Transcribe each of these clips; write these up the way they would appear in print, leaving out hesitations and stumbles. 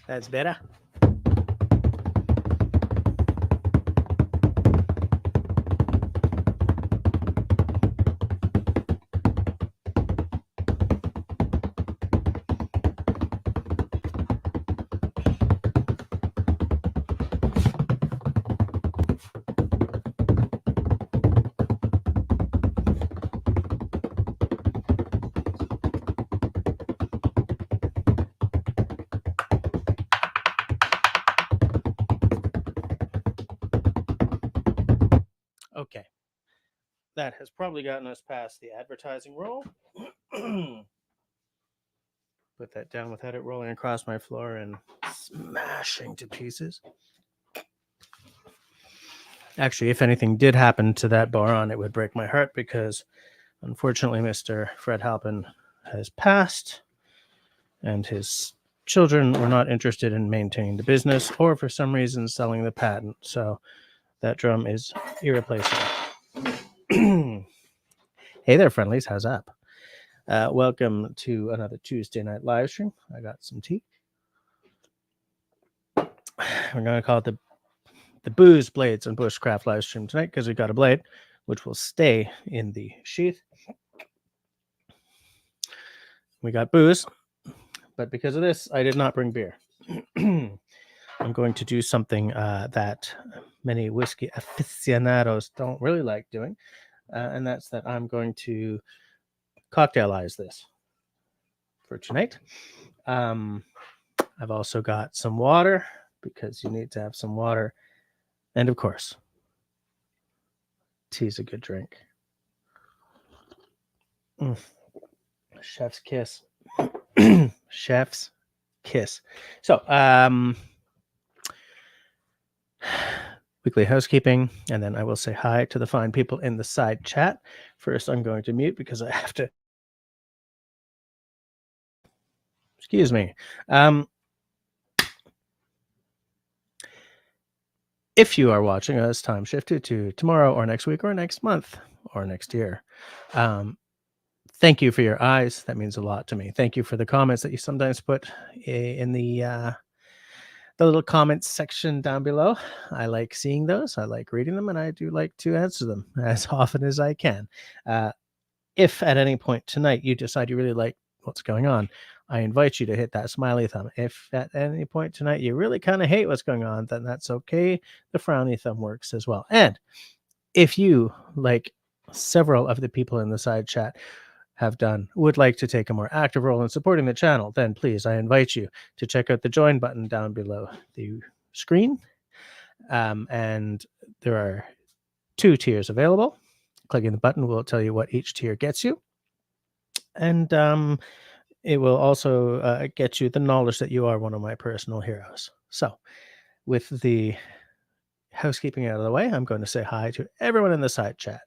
That's better. Okay. That has probably gotten us past the advertising roll. Put that down without it rolling across my floor and smashing to pieces. Actually, if anything did happen to that boron, it would break my heart because unfortunately Mr. Fred Halpin has passed and his children were not interested in maintaining the business or for some reason selling the patent. So that drum is irreplaceable. Hey there, friendlies. How's up? Welcome to another Tuesday night live stream. I got some tea. We're going to call it the Booze Blades and Bushcraft live stream tonight because we got a blade which will stay in the sheath. We got booze, but because of this, I did not bring beer. I'm going to do something that many whiskey aficionados don't really like doing, and that's that I'm going to cocktailize this for tonight. I've also got some water because you need to have some water, and of course, tea's a good drink. Chef's kiss. Chef's kiss. So, weekly housekeeping, and then I will say hi to the fine people in the side chat. First, I'm going to mute because I have to. Excuse me. If you are watching us time shifted to tomorrow or next week or next month or next year, thank you for your eyes. That means a lot to me. Thank you for the comments that you sometimes put in the little comments section down below. I like seeing those. I like reading them, and I do like to answer them as often as I can. If at any point tonight you decide you really like what's going on, I invite you to hit that smiley thumb. If at any point tonight you really kind of hate what's going on, then that's okay. The frowny thumb works as well. And if you, like several of the people in the side chat have done, would like to take a more active role in supporting the channel, then please, I invite you to check out the join button down below the screen. And there are 2 tiers available. Clicking the button will tell you what each tier gets you. And it will also get you the knowledge that you are one of my personal heroes. So with the housekeeping out of the way, I'm going to say hi to everyone in the side chat.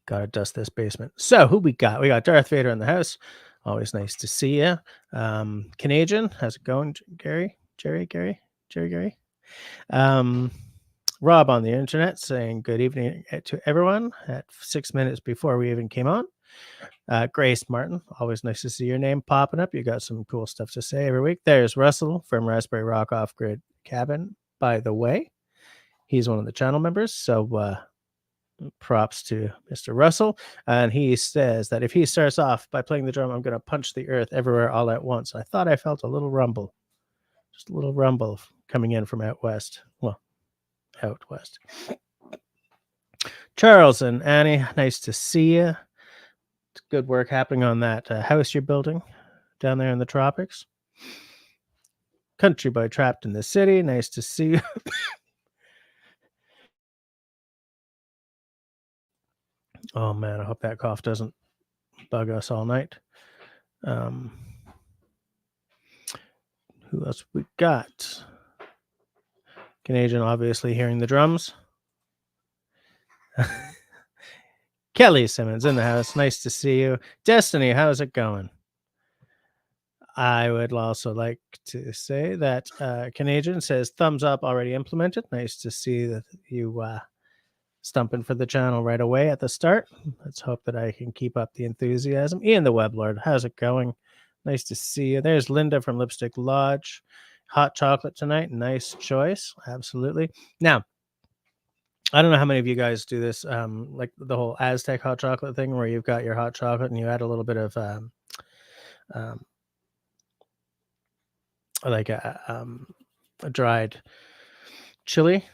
Gotta dust this basement. So who we got? We got Darth Vader in the house. Always nice to see you. Canadian, how's it going, Gary? Gary. Rob on the internet saying good evening to everyone at 6 minutes before we even came on. Grace Martin, always nice to see your name popping up. You got some cool stuff to say every week. There's Russell from Raspberry Rock Off Grid Cabin, by the way. He's one of the channel members, so props to Mr. Russell. And he says that if he starts off by playing the drum, I'm going to punch the earth everywhere all at once. I thought I felt a little rumble, just a little rumble coming in from out west. Well, out west. Charles and Annie, nice to see you. It's good work happening on that house you're building down there in the tropics. Country Boy Trapped in the City, nice to see you. Oh man, I hope that cough doesn't bug us all night. Who else we got? Canadian, obviously hearing the drums. Kelly Simmons in the house. Nice to see you. Destiny, how's it going? I would also like to say that Canadian says thumbs up already implemented. Nice to see that you stumping for the channel right away at the start. Let's hope that I can keep up the enthusiasm. Ian the Weblord, how's it going? Nice to see you. There's Linda from Lipstick Lodge. Hot chocolate tonight. Nice choice. Absolutely. Now, I don't know how many of you guys do this, like the whole Aztec hot chocolate thing where you've got your hot chocolate and you add a little bit of um, like a dried chili.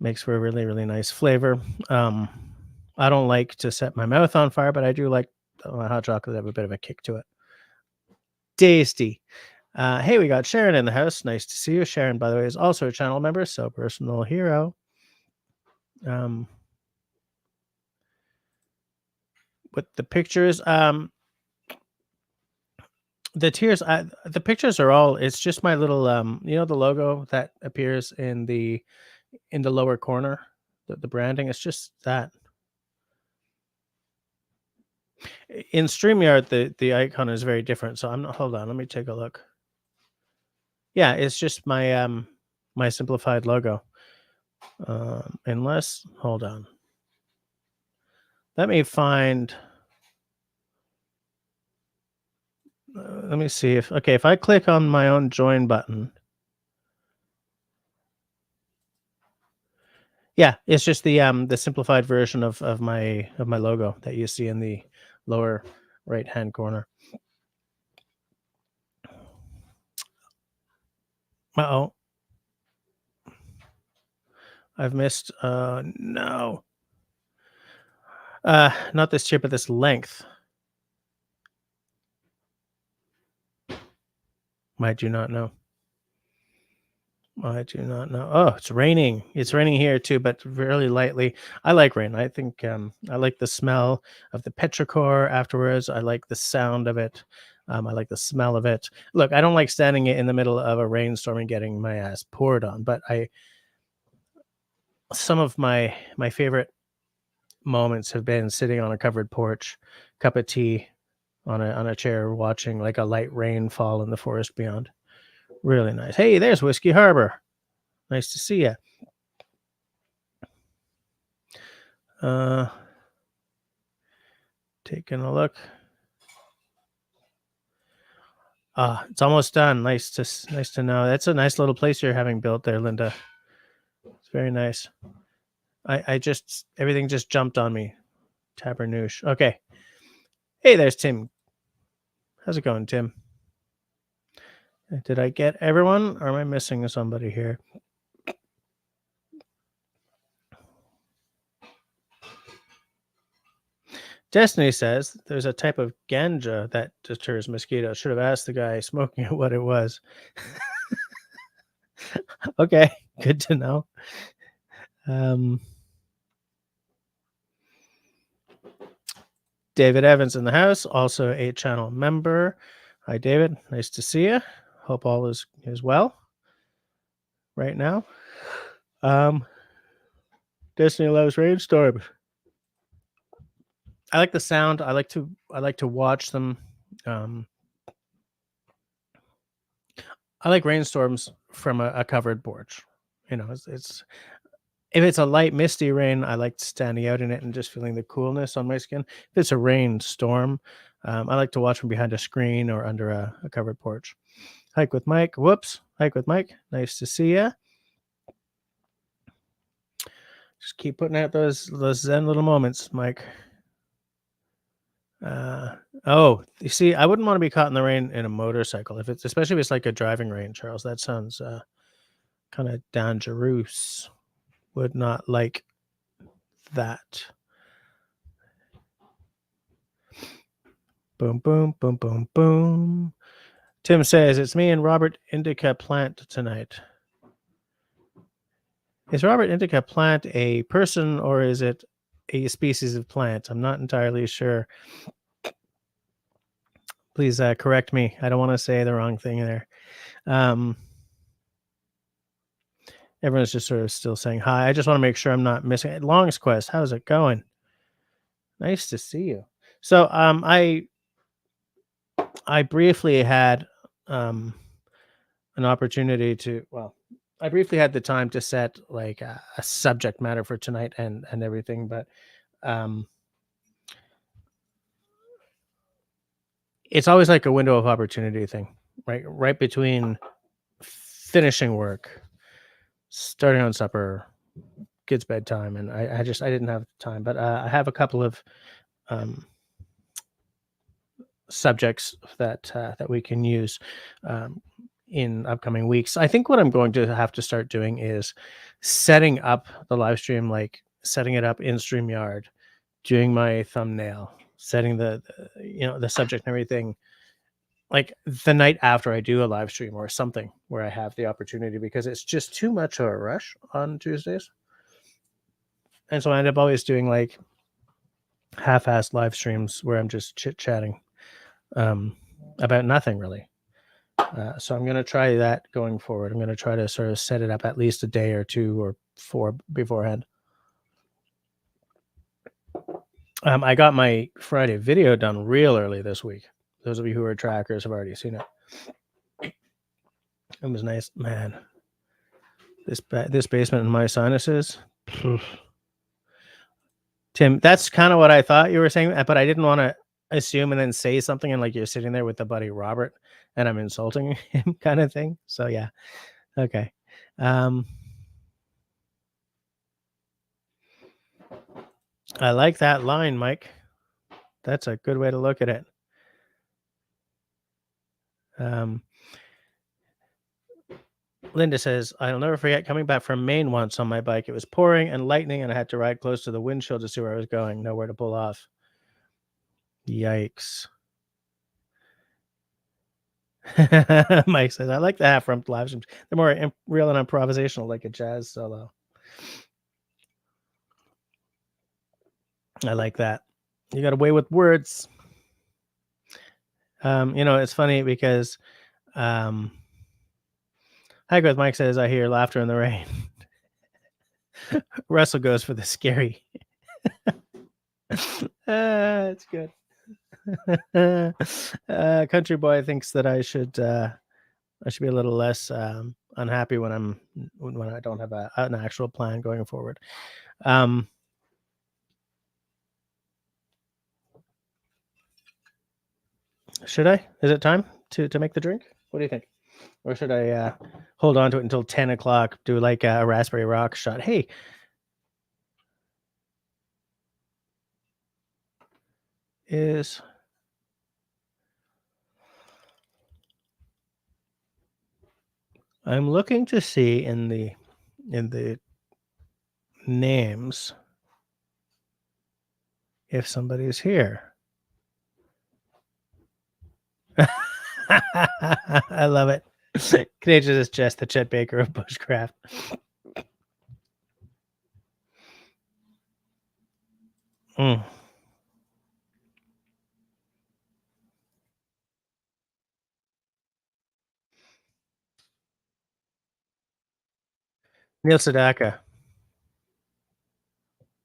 Makes for a really, really nice flavor. I don't like to set my mouth on fire, but I do like my hot chocolate to have a bit of a kick to it. Tasty. Hey, we got Sharon in the house. Nice to see you. Sharon, by the way, is also a channel member, so personal hero. With the pictures, the tiers, the pictures are all. It's just my little, the logo that appears in the lower corner, the branding. It's just that. In StreamYard, the icon is very different. So I'm not. Hold on, let me take a look. Yeah, it's just my my simplified logo. Unless, hold on. Let me find. Let me see if I click on my own join button. Yeah, it's just the simplified version of my logo that you see in the lower right hand corner. Uh-oh. I've missed no. Not this tier, but this length. I do not know. I do not know. Oh, it's raining. It's raining here too, but really lightly. I like rain. I think I like the smell of the petrichor afterwards. I like the sound of it. I like the smell of it. Look, I don't like standing in the middle of a rainstorm and getting my ass poured on, but some of my favorite moments have been sitting on a covered porch, cup of tea on a chair, watching like a light rain fall in the forest beyond. Really nice. Hey, there's Whiskey Harbor. Nice to see you. Taking a look. It's almost done. Nice to know. That's a nice little place you're having built there, Linda. It's very nice. I just everything just jumped on me. Tabernouche. Okay. Hey, there's Tim. How's it going, Tim? Did I get everyone, or am I missing somebody here? Destiny says there's a type of ganja that deters mosquitoes. Should have asked the guy smoking it what it was. Okay, good to know. David Evans in the house, also a channel member. Hi, David. Nice to see you. Hope all is well right now. Destiny loves rainstorms. I like the sound. I like to watch them. I like rainstorms from a covered porch. It's if it's a light misty rain, I like standing out in it and just feeling the coolness on my skin. If it's a rainstorm, I like to watch from behind a screen or under a covered porch. Hike with Mike. Whoops. Hike with Mike. Nice to see you. Just keep putting out those zen little moments, Mike. Oh, you see, I wouldn't want to be caught in the rain in a motorcycle, especially if it's like a driving rain, Charles. That sounds kind of dangerous. Would not like that. Boom, boom, boom, boom, boom. Tim says it's me and Robert Indica Plant tonight. Is Robert Indica Plant a person or is it a species of plant? I'm not entirely sure. Please correct me. I don't want to say the wrong thing there. Everyone's just sort of still saying hi. I just want to make sure I'm not missing it. Long's Quest, how's it going? Nice to see you. So I briefly had an opportunity to I briefly had the time to set like a subject matter for tonight and everything, but um, it's always like a window of opportunity thing, right? Right between finishing work, starting on supper, kids' bedtime, and I didn't have time, but I have a couple of um, subjects that we can use um, in upcoming weeks. I think what I'm going to have to start doing is setting up the live stream, like setting it up in StreamYard, doing my thumbnail, setting the subject and everything like the night after I do a live stream or something where I have the opportunity, because it's just too much of a rush on Tuesdays. And so I end up always doing like half-assed live streams where I'm just chit-chatting about nothing really. So I'm going to try that going forward. I'm going to try to sort of set it up at least a day or 2 or 4 beforehand. I got my Friday video done real early this week. Those of you who are trackers have already seen it. It was nice, man. This basement in my sinuses. Tim, that's kind of what I thought you were saying, but I didn't want to assume and then say something and like you're sitting there with the buddy Robert and I'm insulting him kind of thing. So yeah. Okay. I like that line, Mike. That's a good way to look at it. Linda says, I'll never forget coming back from Maine once on my bike. It was pouring and lightning, and I had to ride close to the windshield to see where I was going. Nowhere to pull off. Yikes. Mike says, I like the half rump live streams. They're more real and improvisational, like a jazz solo. I like that. You got away with words. It's funny because Hi Growth Mike says, I hear laughter in the rain. Russell goes for the scary. It's good. Country boy thinks that I should be a little less unhappy when I don't have an actual plan going forward. Should I? Is it time to make the drink? What do you think? Or should I hold on to it until 10 o'clock, do like a raspberry rock shot? Hey, I'm looking to see in the names if somebody's here. I love it. Canadian is just the Chet Baker of Bushcraft. Mm. Neil Sedaka.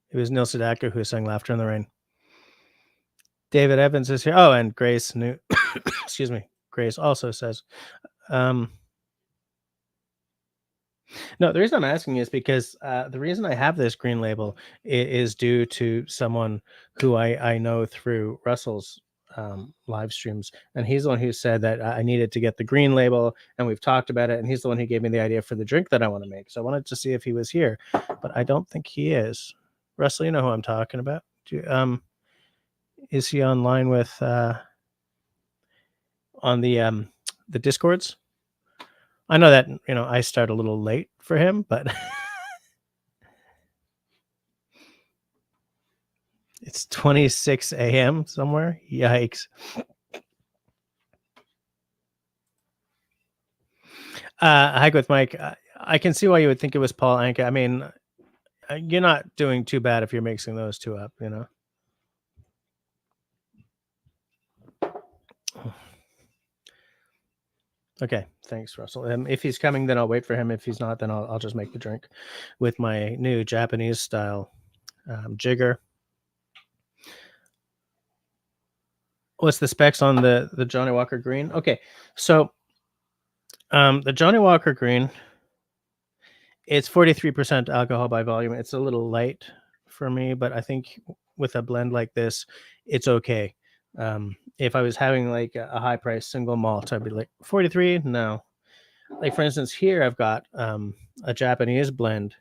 It was Neil Sedaka who sang Laughter in the Rain. David Evans is here. Oh, and Grace New excuse me. Grace also says no, the reason I'm asking is because the reason I have this green label is due to someone who I know through Russell's live streams, and he's the one who said that I needed to get the green label, and we've talked about it, and he's the one who gave me the idea for the drink that I want to make. So I wanted to see if he was here, but I don't think he is. Russell, you know who I'm talking about. Is he online with on the Discords? I know that I start a little late for him, but it's 26 a.m. somewhere. Yikes. Hi, with Mike. I can see why you would think it was Paul Anka. I mean, you're not doing too bad if you're mixing those two up, Okay, thanks, Russell. If he's coming, then I'll wait for him. If he's not, then I'll just make the drink with my new Japanese style jigger. What's the specs on the Johnny Walker Green? Okay, so the Johnny Walker Green It's 43% alcohol by volume. It's a little light for me, but I think with a blend like this, it's okay. If I was having like a high price single malt, I'd be like 43. No, like for instance, here I've got a Japanese blend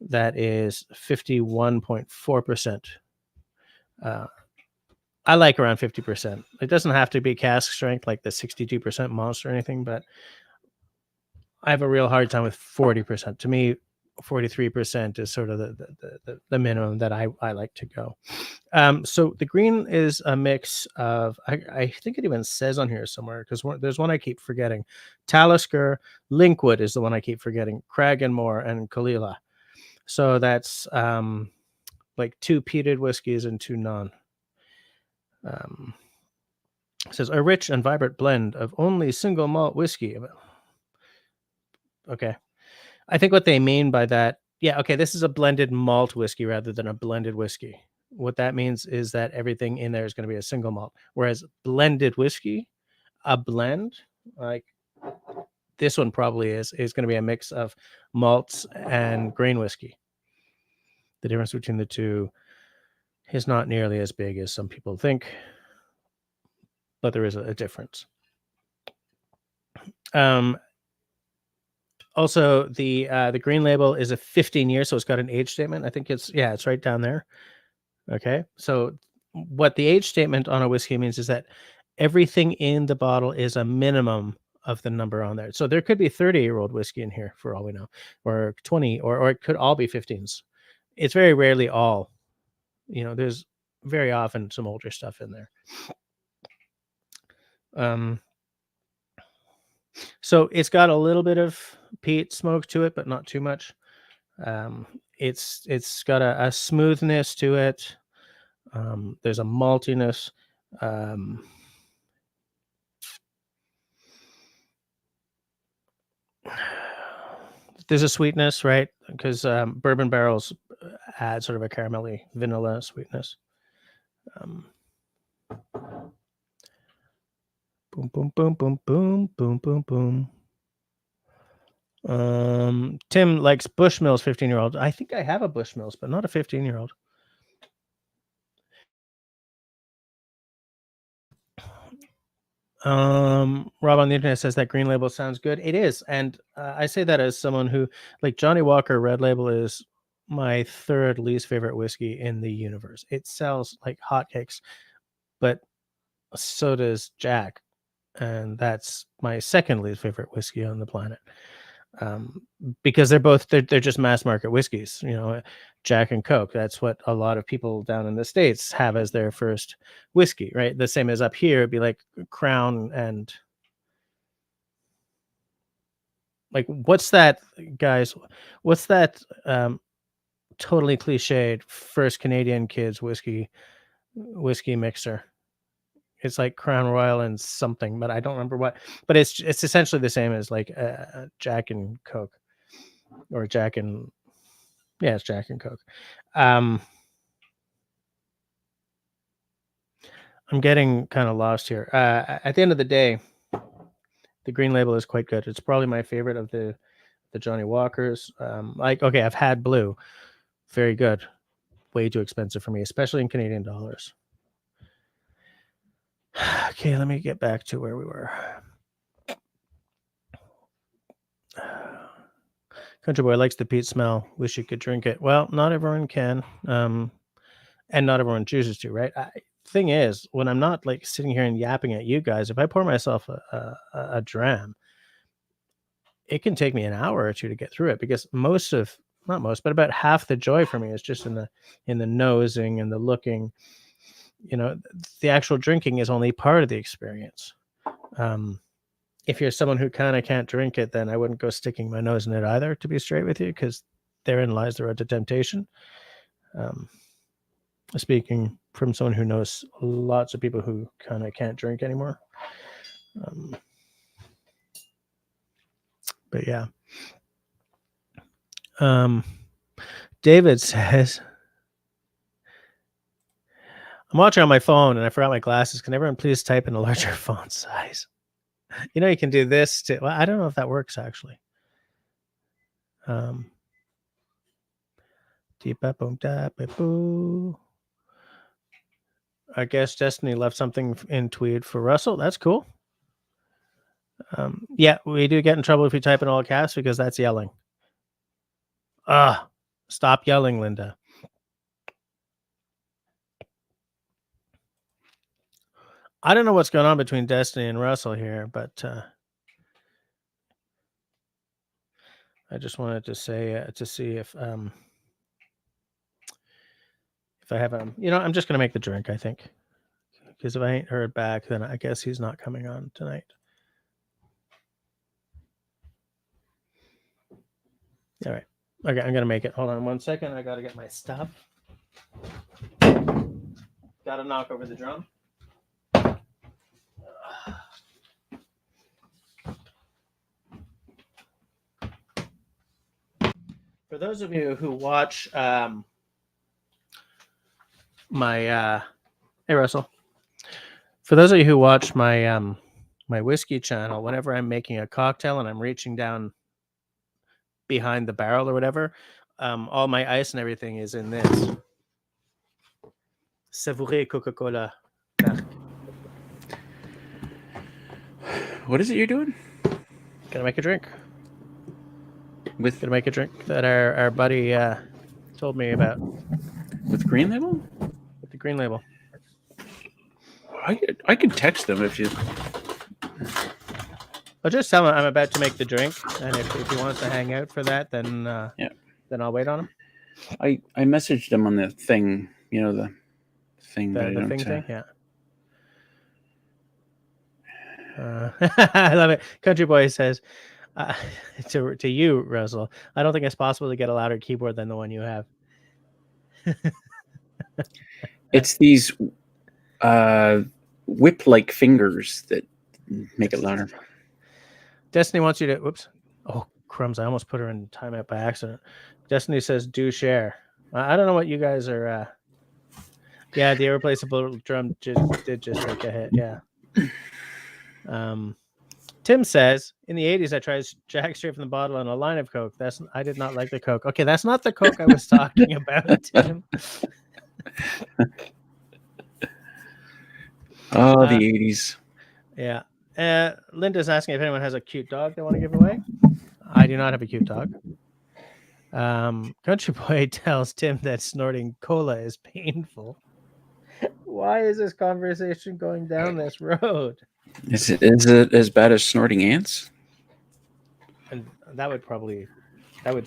that is 51.4%. I like around 50%. It doesn't have to be cask strength like the 62% monster or anything, but I have a real hard time with 40%. To me, 43% is sort of the minimum that I like to go. So the green is a mix of, I think it even says on here somewhere, because there's one I keep forgetting. Talisker, Linkwood is the one I keep forgetting. Cragganmore and Kalila. So that's like 2 peated whiskeys and 2 non. It says a rich and vibrant blend of only single malt whiskey. Okay. I think what they mean by that, yeah, okay, this is a blended malt whiskey rather than a blended whiskey. What that means is that everything in there is going to be a single malt, whereas blended whiskey, a blend, like this one probably is going to be a mix of malts and grain whiskey. The difference between the two is not nearly as big as some people think, but there is a difference. Also, the green label is a 15 year, so it's got an age statement. I think it's right down there. Okay, so what the age statement on a whiskey means is that everything in the bottle is a minimum of the number on there. So there could be 30-year-old whiskey in here for all we know, or 20, or it could all be 15s. It's very rarely all. There's very often some older stuff in there. So it's got a little bit of peat smoke to it, but not too much. It's got a smoothness to it. There's a maltiness. There's a sweetness, right? Because bourbon barrels add sort of a caramelly vanilla sweetness. Boom, boom, boom, boom, boom, boom, boom, boom. Tim likes Bushmills 15-year-old. I think I have a Bushmills, but not a 15-year-old. Rob on the internet says that green label sounds good. It is, and I say that as someone who, like, Johnny Walker Red Label is my third least favorite whiskey in the universe. It sells like hotcakes, but so does Jack, and that's my second least favorite whiskey on the planet. Because they're just mass market whiskeys, Jack and Coke. That's what a lot of people down in the States have as their first whiskey, right? The same as up here, it'd be like Crown and like, what's that, guys? What's that totally cliched first Canadian kids whiskey mixer? It's like Crown Royal and something, but I don't remember what. But it's essentially the same as like Jack and Coke, or Jack and it's Jack and Coke. I'm getting kind of lost here. At the end of the day, the green label is quite good. It's probably my favorite of the Johnny Walkers. Okay, I've had blue, very good. Way too expensive for me, especially in Canadian dollars. Okay, let me get back to where we were. Country boy likes the peat smell. Wish you could drink it. Well, not everyone can, and not everyone chooses to, right? Thing is, when I'm not like sitting here and yapping at you guys, if I pour myself a dram, it can take me an hour or two to get through it, because not most, but about half the joy for me is just in the nosing and the looking. The actual drinking is only part of the experience. If you're someone who kind of can't drink it, then I wouldn't go sticking my nose in it either, to be straight with you, because therein lies the road to temptation. Speaking from someone who knows lots of people who kind of can't drink anymore. But yeah. David says, I'm watching on my phone and I forgot my glasses. Can everyone please type in a larger font size? You can do this too. Well, I don't know if that works actually. I guess Destiny left something in tweet for Russell. That's cool. Yeah, we do get in trouble if you type in all caps because that's yelling. Stop yelling, Linda. I don't know what's going on between Destiny and Russell here, but I just wanted to say to see if I have I'm just gonna make the drink, I think, because if I ain't heard back, then I guess he's not coming on tonight. All right, okay, I'm gonna make it. Hold on 1 second. I gotta get my stuff. Gotta knock over the drum. For those of you who watch my hey Russell, for those of you who watch my my whiskey channel, whenever I'm making a cocktail and I'm reaching down behind the barrel or whatever, all my ice and everything is in this Savouré Coca-Cola. What is it you're doing? Gonna make a drink. With Gonna make a drink that our buddy told me about. With Green Label? With the Green Label. I could text them if you. I'll just tell him I'm about to make the drink, and if he wants to hang out for that, then then I'll wait on him. I messaged him on the thing, the thing. The thing, yeah. I love it. Country Boy says to you, Russell, I don't think it's possible to get a louder keyboard than the one you have. It's these whip-like fingers that make it louder. Destiny wants you to. Whoops. Oh, crumbs. I almost put her in timeout by accident. Destiny says, do share. I don't know what you guys are. Yeah, the irreplaceable drum did just take a hit. Yeah. Tim says, in the 80s, I tried Jack straight from the bottle and a line of Coke. I did not like the Coke. Okay, that's not the Coke I was talking about, Tim. Oh, the 80s. Yeah. Linda's asking if anyone has a cute dog they want to give away. I do not have a cute dog. Country Boy tells Tim that snorting cola is painful. Why is this conversation going down this road? Is it as bad as snorting ants? And that would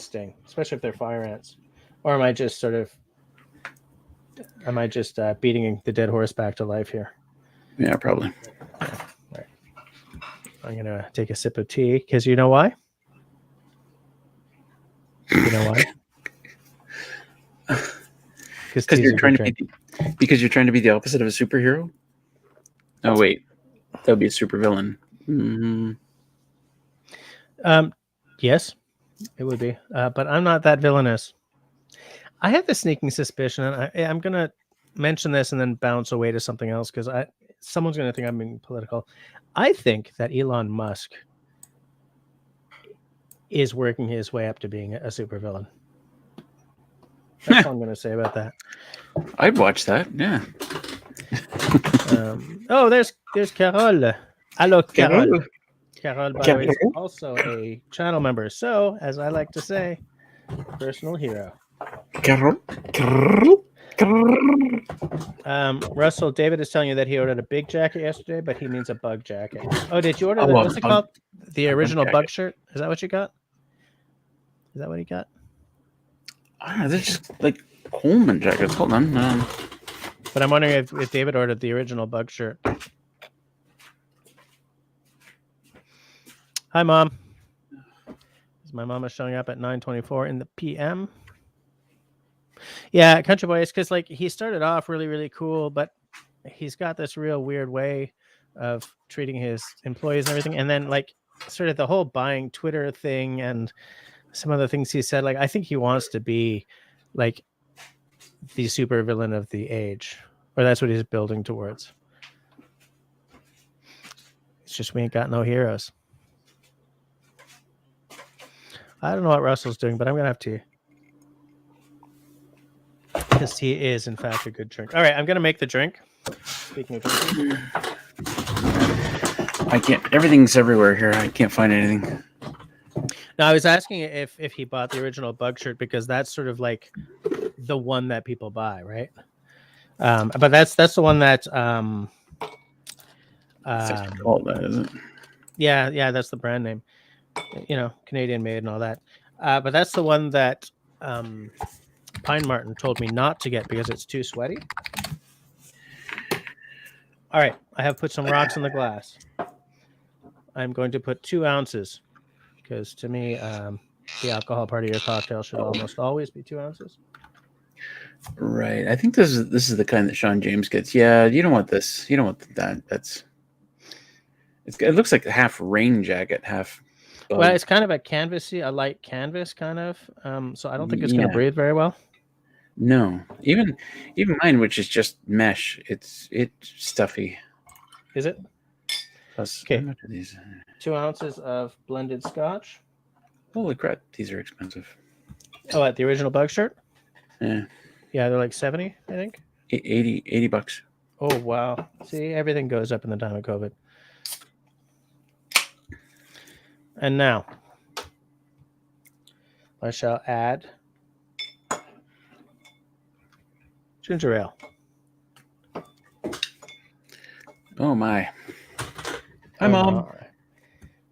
sting, especially if they're fire ants. Or am I just beating the dead horse back to life here? Yeah, probably. Yeah. Right. I'm gonna take a sip of tea because you know why? You know why? Because you're trying to be the opposite of a superhero. Oh wait, that would be a supervillain. Mm-hmm. Yes, it would be. But I'm not that villainous. I have the sneaking suspicion, and I'm gonna mention this and then bounce away to something else because someone's gonna think I'm being political. I think that Elon Musk is working his way up to being a supervillain. That's all I'm gonna say about that. I'd watch that. Yeah. Oh, there's Carol. Hello, Carol. Carol, by the way, is also a channel member. So, as I like to say, personal hero. Carol. Russell, David is telling you that he ordered a big jacket yesterday, but he means a bug jacket. Oh, did you order what's it called? The original bug shirt? Is that what you got? Is that what he got? I don't know. They're just like Coleman jackets. Hold on. But I'm wondering if David ordered the original bug shirt. Hi, Mom. My mom is showing up at 9:24 in the PM. Yeah, Country Boy is because he started off really, really cool, but he's got this real weird way of treating his employees and everything. And then sort of the whole buying Twitter thing and some of the things he said, I think he wants to be the super villain of the age, or that's what he's building towards. It's just we ain't got no heroes. I don't know what Russell's doing, but I'm gonna have tea. Because he is, in fact, a good drink. All right, I'm going to make the drink. Speaking of drinking. I can't. Everything's everywhere here. I can't find anything. No, I was asking if he bought the original Bug shirt because that's sort of like the one that people buy, right? But that's the one that It's called that, isn't it? yeah, that's the brand name. You know, Canadian made and all that. But that's the one that Pine Martin told me not to get because it's too sweaty. All right, I have put some rocks in the glass. I'm going to put 2 ounces because to me, the alcohol part of your cocktail should almost always be 2 ounces. Right. I think this is the kind that Sean James gets. Yeah, you don't want this. You don't want that. It looks like a half rain jacket, half bug. Well, it's kind of a light canvas kind of. So I don't think it's going to Yeah. breathe very well. No. Even mine, which is just mesh, it's stuffy. Is it? Plus, Okay. how much are these? 2 ounces of blended scotch. Holy crap, these are expensive. Oh, at the original Bug shirt? Yeah. Yeah, they're like 70, I think. 80 bucks. Oh, wow. See, everything goes up in the time of COVID. And now, I shall add ginger ale. Oh my. Hi, Mom. My.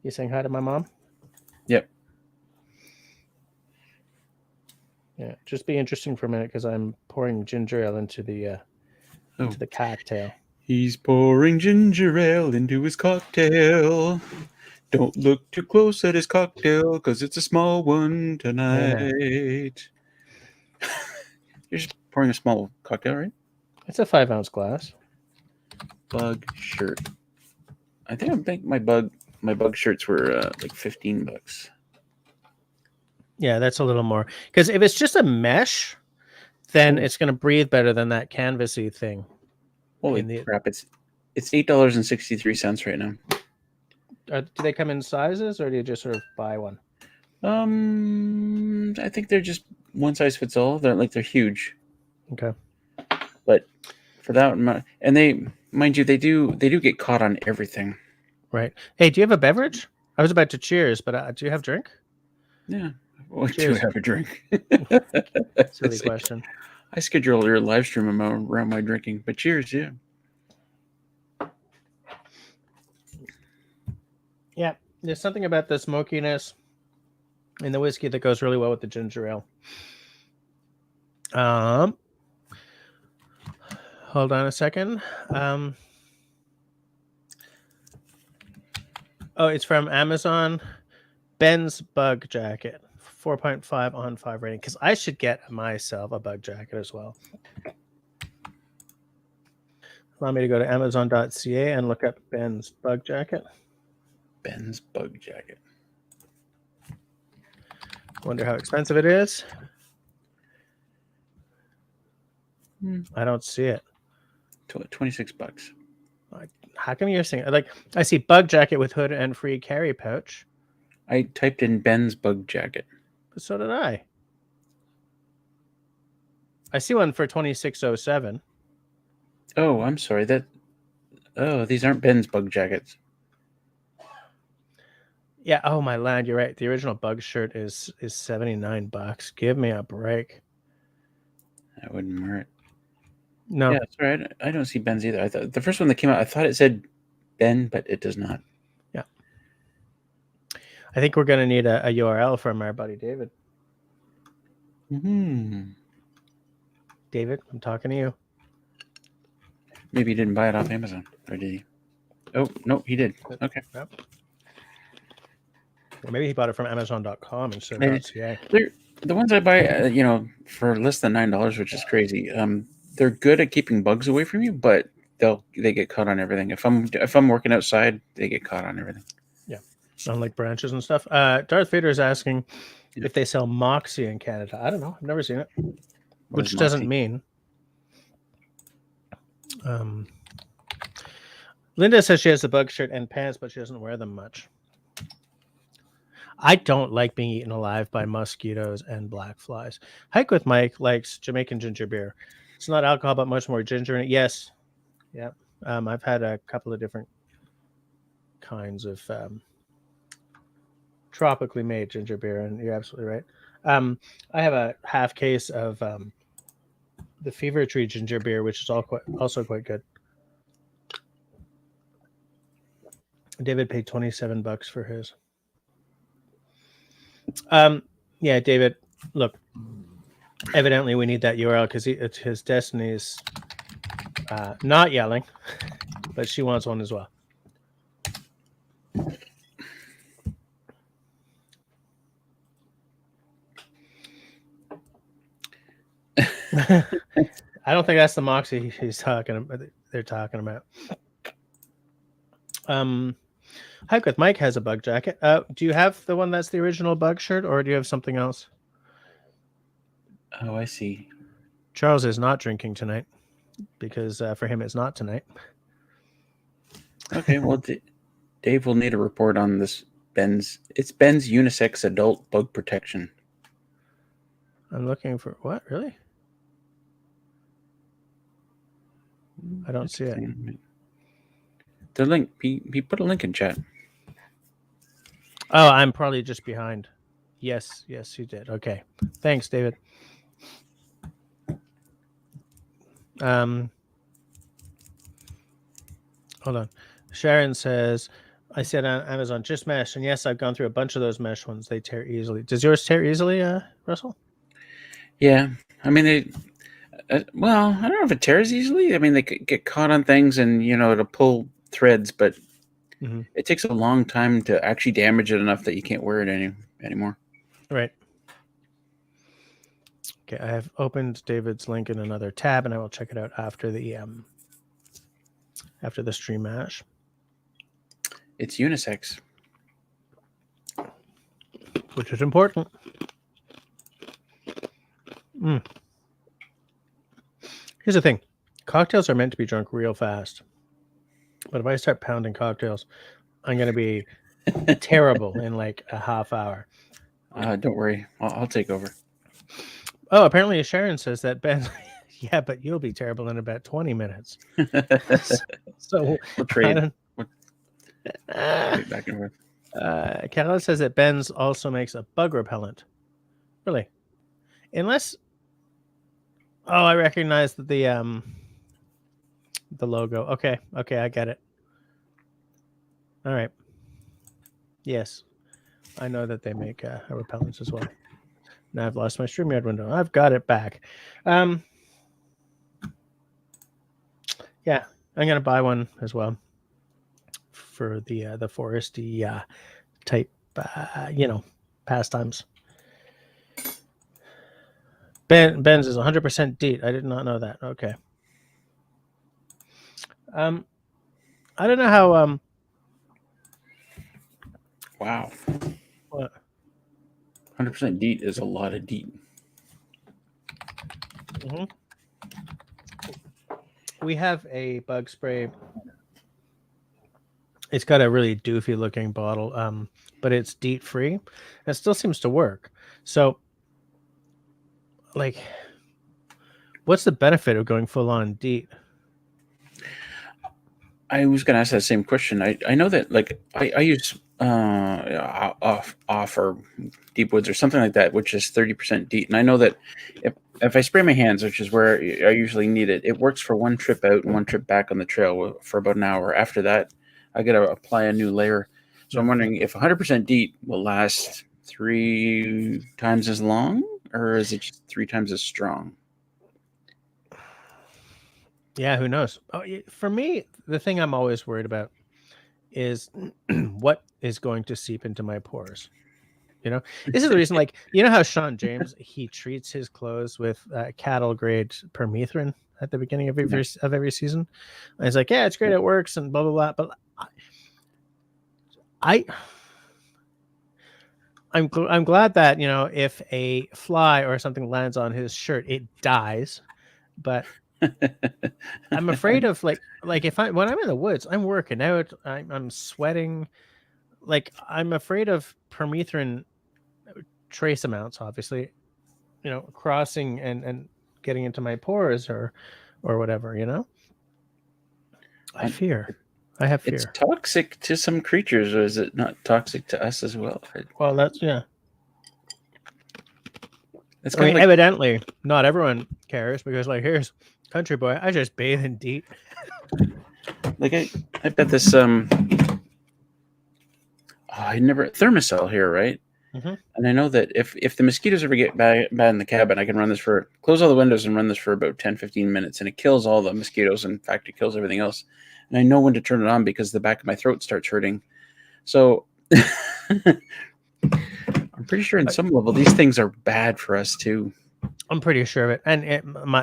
You saying hi to my mom? Yep. Yeah, just be interesting for a minute because I'm pouring ginger ale into the cocktail. He's pouring ginger ale into his cocktail. Don't look too close at his cocktail because it's a small one tonight. You're just pouring a small cocktail, right? It's a 5-ounce glass. Bug shirt. I think my bug shirts were like $15. Yeah, that's a little more. Because if it's just a mesh, then it's going to breathe better than that canvasy thing. Holy crap! It's $8.63 right now. Do they come in sizes, or do you just sort of buy one? I think they're just one size fits all. They're huge. Okay. But for that amount, and they, mind you, they do get caught on everything. Right. Hey, do you have a beverage? I was about to cheers, but do you have a drink? Yeah. Well, do have a drink. Silly question. I schedule your live stream around my drinking, but cheers, yeah. Yeah, there's something about the smokiness in the whiskey that goes really well with the ginger ale. Hold on a second. Oh, it's from Amazon. Ben's Bug Jacket, 4.5 on 5 rating. Because I should get myself a bug jacket as well. Allow me to go to Amazon.ca and look up Ben's Bug Jacket. Ben's Bug Jacket. Wonder how expensive it is. I don't see it. $26. How come you're saying like I see bug jacket with hood and free carry pouch? I typed in Ben's Bug Jacket. But so did I. I see one for $26.07. Oh, I'm sorry. These aren't Ben's Bug Jackets. Yeah. Oh my land, you're right. The original Bug shirt is $79. Give me a break. That wouldn't hurt. No. Yeah, that's right. I don't see Ben's either. I thought the first one that came out, I thought it said Ben, but it does not. Yeah. I think we're gonna need a URL from our buddy David. David, I'm talking to you. Maybe he didn't buy it off Amazon, or did he? Oh no, he did. Okay. Yep. Or maybe he bought it from Amazon.com instead of .ca. The ones I buy, for less than $9, which is crazy. They're good at keeping bugs away from you, but they get caught on everything. If I'm working outside, they get caught on everything. Yeah, on like branches and stuff. Darth Vader is asking if they sell Moxie in Canada. I don't know. I've never seen it, which doesn't mean. Linda says she has the bug shirt and pants, but she doesn't wear them much. I don't like being eaten alive by mosquitoes and black flies. Hike with Mike likes Jamaican ginger beer. It's not alcohol, but much more ginger in it. Yes. Yeah. I've had a couple of different kinds of tropically made ginger beer, and you're absolutely right. I have a half case of the Fever Tree ginger beer, which is also quite good. David paid $27 for his. Yeah, David, look, evidently we need that URL because his Destiny's not yelling, but she wants one as well. I don't think that's the Moxie they're talking about. Hike with Mike has a bug jacket. Do you have the one that's the original bug shirt, or do you have something else? Oh, I see. Charles is not drinking tonight because for him it's not tonight. Okay, well, Dave will need a report on this. It's Ben's unisex adult bug protection. I'm looking for what? Really? I don't see it. The link. He put a link in chat. Oh, I'm probably just behind. Yes, you did. Okay. Thanks, David. Hold on. Sharon says, I said on Amazon, just mesh. And yes, I've gone through a bunch of those mesh ones. They tear easily. Does yours tear easily, Russell? Yeah. I mean, well, I don't know if it tears easily. I mean, they get caught on things and, to pull threads, but it takes a long time to actually damage it enough that you can't wear it anymore. Right. Okay, I have opened David's link in another tab, and I will check it out after the stream mash. It's unisex, which is important. Here's the thing. Cocktails are meant to be drunk real fast. But if I start pounding cocktails, I'm going to be terrible in like a half hour. Don't worry. I'll take over. Oh, apparently Sharon says that Ben... yeah, but you'll be terrible in about 20 minutes. So we'll trade. Back and forth. Carol says that Ben's also makes a bug repellent. Really? Unless... Oh, I recognize the logo. Okay, I get it. All right. Yes, I know that they make repellents as well. Now I've lost my StreamYard window. I've got it back. Yeah, I'm gonna buy one as well for the foresty type, pastimes. Ben's is 100% DEET. I did not know that. Okay. I don't know how. Wow. What? 100% DEET is a lot of DEET. We have a bug spray. It's got a really doofy looking bottle, but it's DEET free. It still seems to work. So, like, what's the benefit of going full on DEET? I was going to ask that same question. I know that, like, I use off or Deep Woods or something like that, which is 30% DEET. And I know that if I spray my hands, which is where I usually need it, it works for one trip out and one trip back on the trail for about an hour. After that, I got to apply a new layer. So I'm wondering if 100% DEET will last 3 times as long, or is it just 3 times as strong? Yeah, who knows? For me, the thing I'm always worried about is what is going to seep into my pores. This is the reason, like, how Sean James, he treats his clothes with cattle grade permethrin at the beginning of every season. And he's like, yeah, it's great, it works, and blah, blah, blah. But I'm glad that, if a fly or something lands on his shirt, it dies. But I'm afraid of when I'm in the woods, I'm working out, I'm sweating. like I'm afraid of permethrin trace amounts, obviously, crossing and getting into my pores or whatever, I Uh, fear. I have It's fear. toxic to some creatures, or is it not toxic to us as well? Well, that's It's I kind mean, of like evidently, not everyone cares because, like, here's country boy. I just bathe in DEET. I bet this I never Thermacell here, right? Mm-hmm. And I know that if the mosquitoes ever get bad in the cabin, I can run this for close all the windows and run this for about 10-15 minutes, and it kills all the mosquitoes. In fact, it kills everything else. And I know when to turn it on because the back of my throat starts hurting. So I'm pretty sure in some level these things are bad for us too. I'm pretty sure of it. And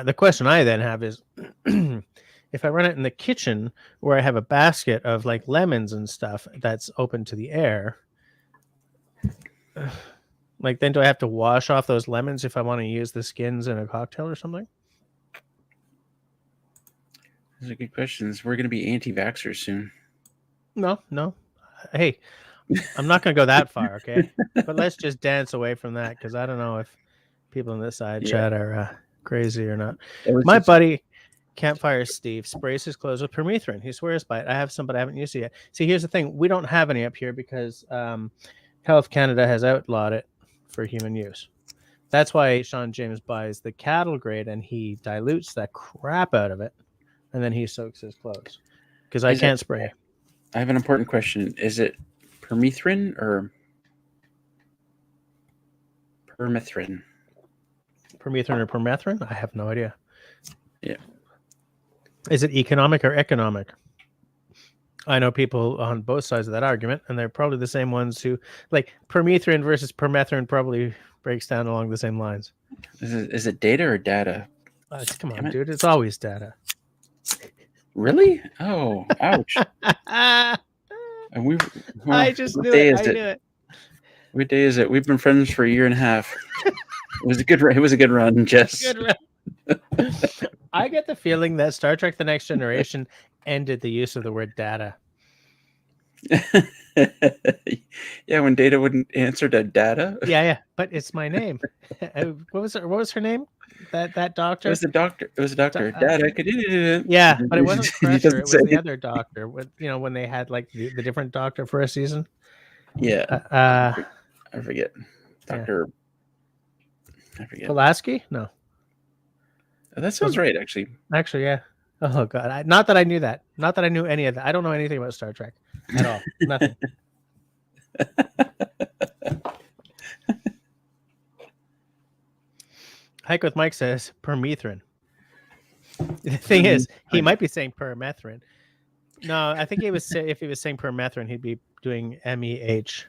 the question I then have is, if I run it in the kitchen where I have a basket of like lemons and stuff that's open to the air, like then do I have to wash off those lemons if I want to use the skins in a cocktail or something? Those are good questions. We're going to be anti-vaxxers soon. No. Hey, I'm not going to go that far, okay? But let's just dance away from that because I don't know if people in this side Yeah. chat are crazy or not. It was My just- buddy Campfire Steve sprays his clothes with permethrin. He swears by it. I have some, but I haven't used it yet. See, here's the thing: we don't have any up here because Health Canada has outlawed it for human use. That's why Sean James buys the cattle grade and he dilutes that crap out of it, and then he soaks his clothes because I can't spray. I have an important question. Is it permethrin or permethrin? Permethrin or permethrin? I have no idea. Yeah. Is it economic or economic? I know people on both sides of that argument, and they're probably the same ones who like permethrin versus permethrin probably breaks down along the same lines. Is it data or data? Come on, dude. It's always data. Really? Oh, ouch. And I just knew it. I knew it. What day is it? We've been friends for a year and a half. It was a good run, Jess. Good run. I get the feeling that Star Trek The Next Generation ended the use of the word data. Yeah, when Data wouldn't answer to data. Yeah, but it's my name. What was her name? That doctor? It was a doctor. Data. Yeah, but it wasn't Crusher. It was the other doctor. When they had like the different doctor for a season. Yeah. I forget. Doctor. I forget. Pulaski? No. That sounds right, actually. Actually, yeah. Oh God! Not that I knew that. Not that I knew any of that. I don't know anything about Star Trek at all. Nothing. Hike with Mike says permethrin. The thing is, he might be saying permethrin. No, I think if he was saying permethrin, he'd be doing MEH.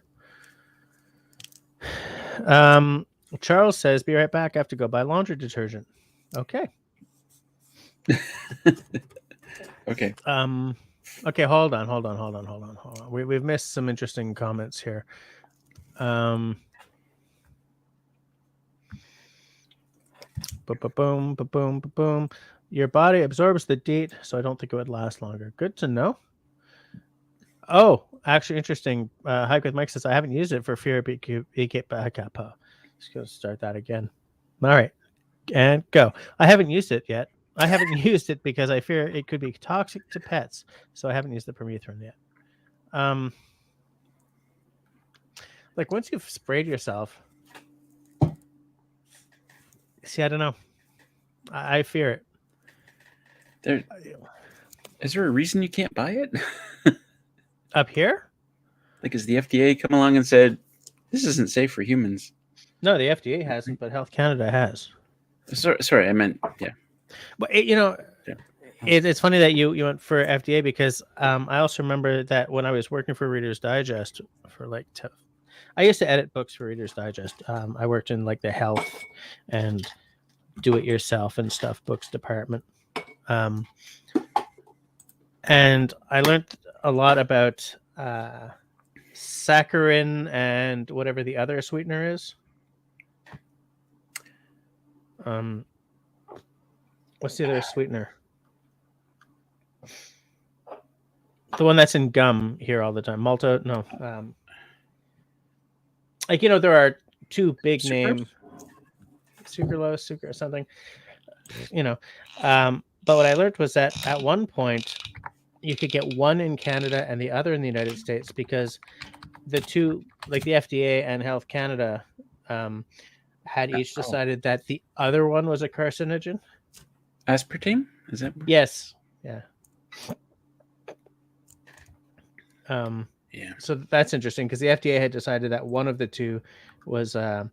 Charles says, "Be right back. I have to go buy laundry detergent." Okay. Okay. Okay. Hold on. We've missed some interesting comments here. Boom. Your body absorbs the DEET, so I don't think it would last longer. Good to know. Oh, actually, interesting. Hike with Mike says, I haven't used it for fear it get back up. Let's go start that again. All right. And go. I haven't used it yet. I haven't used it because I fear it could be toxic to pets. So I haven't used the permethrin yet. Like once you've sprayed yourself, see, I don't know. I fear it. Is there a reason you can't buy it? Up here? Like, has the FDA come along and said, this isn't safe for humans? No, the FDA hasn't, but Health Canada has. Sorry, I meant, yeah. But, it's funny that you went for FDA because I also remember that when I was working for Reader's Digest for like, I used to edit books for Reader's Digest. I worked in like the health and do-it-yourself and stuff books department. And I learned a lot about saccharin and whatever the other sweetener is. What's the other sweetener? The one that's in gum here all the time. Malta? No. like, there are two big Sucrose? name sucralose, sucre something, but what I learned was that at one point you could get one in Canada and the other in the United States because the two, like the FDA and Health Canada, had each decided that the other one was a carcinogen. Aspartame? Is that? Yes. Yeah. Yeah. So that's interesting because the FDA had decided that one of the two was a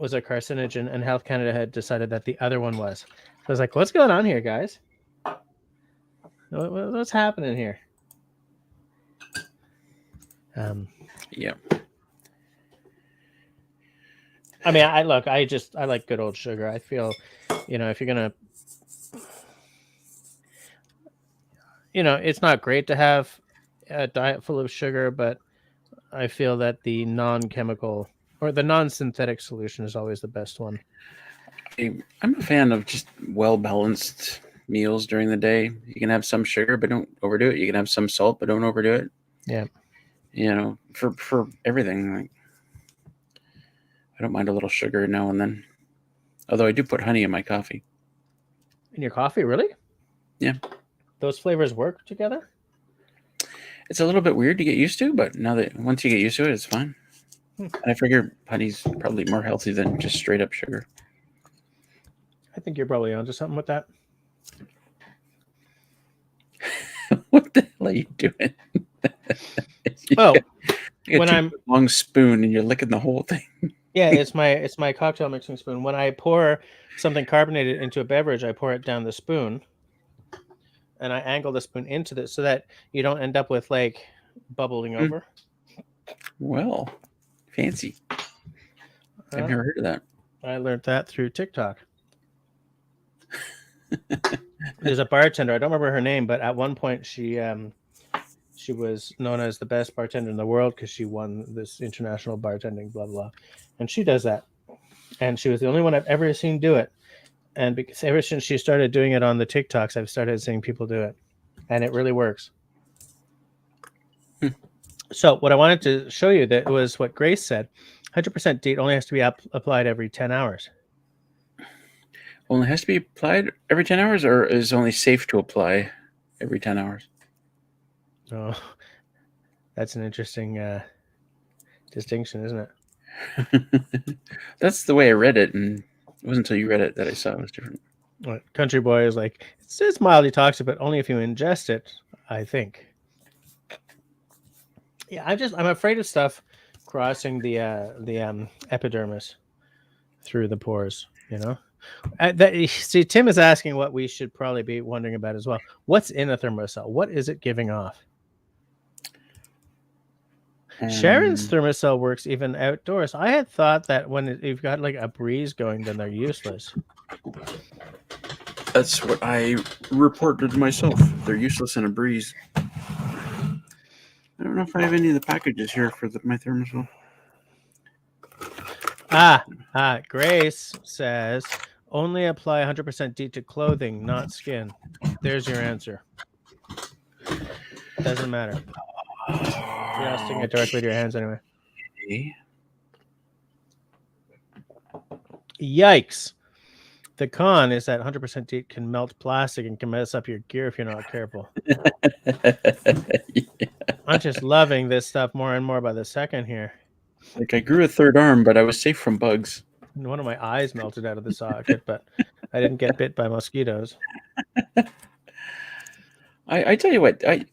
carcinogen, and Health Canada had decided that the other one was. So I was like, "What's going on here, guys? What's happening here?" Yeah. I mean, I like good old sugar. I feel, if you're gonna, it's not great to have a diet full of sugar, but I feel that the non-chemical or the non-synthetic solution is always the best one. I'm a fan of just well-balanced meals during the day. You can have some sugar, but don't overdo it. You can have some salt, but don't overdo it. Yeah. For everything. Like, I don't mind a little sugar now and then. Although I do put honey in my coffee. In your coffee, really? Yeah. Those flavors work together? It's a little bit weird to get used to, but once you get used to it, it's fine. And I figure honey's probably more healthy than just straight up sugar. I think you're probably onto something with that. What the hell are you doing? When I'm a long spoon and you're licking the whole thing. Yeah, it's my cocktail mixing spoon. When I pour something carbonated into a beverage, I pour it down the spoon, and I angle the spoon into this so that you don't end up with like bubbling over. Well, fancy. I've never heard of that. I learned that through TikTok. There's a bartender. I don't remember her name, but at one point she was known as the best bartender in the world because she won this international bartending blah blah, and she does that, and she was the only one I've ever seen do it. And because ever since she started doing it on the TikToks, I've started seeing people do it, and it really works. So what I wanted to show you that was what Grace said: 100% DEET only has to be applied every 10 hours. Only has to be applied every 10 hours, or is only safe to apply every 10 hours? Oh, that's an interesting distinction, isn't it? That's the way I read it, and it wasn't until you read it that I saw it was different. Country Boy is like, it's mildly toxic, but only if you ingest it, I think. Yeah, I'm afraid of stuff crossing the epidermis through the pores, See, Tim is asking what we should probably be wondering about as well. What's in a thermocell? What is it giving off? Sharon's thermocell works even outdoors. I had thought that when you've got like a breeze going, then they're useless. That's what I reported myself. They're useless in a breeze. I don't know if I have any of the packages here for my thermocell. Grace says only apply 100% DEET to clothing, not skin. There's your answer. Doesn't matter. You're not sticking it directly to your hands anyway. Okay. Yikes. The con is that 100% DEET can melt plastic and can mess up your gear if you're not careful. Yeah. I'm just loving this stuff more and more by the second here. Like I grew a third arm, but I was safe from bugs. And one of my eyes melted out of the socket, but I didn't get bit by mosquitoes. I tell you what, I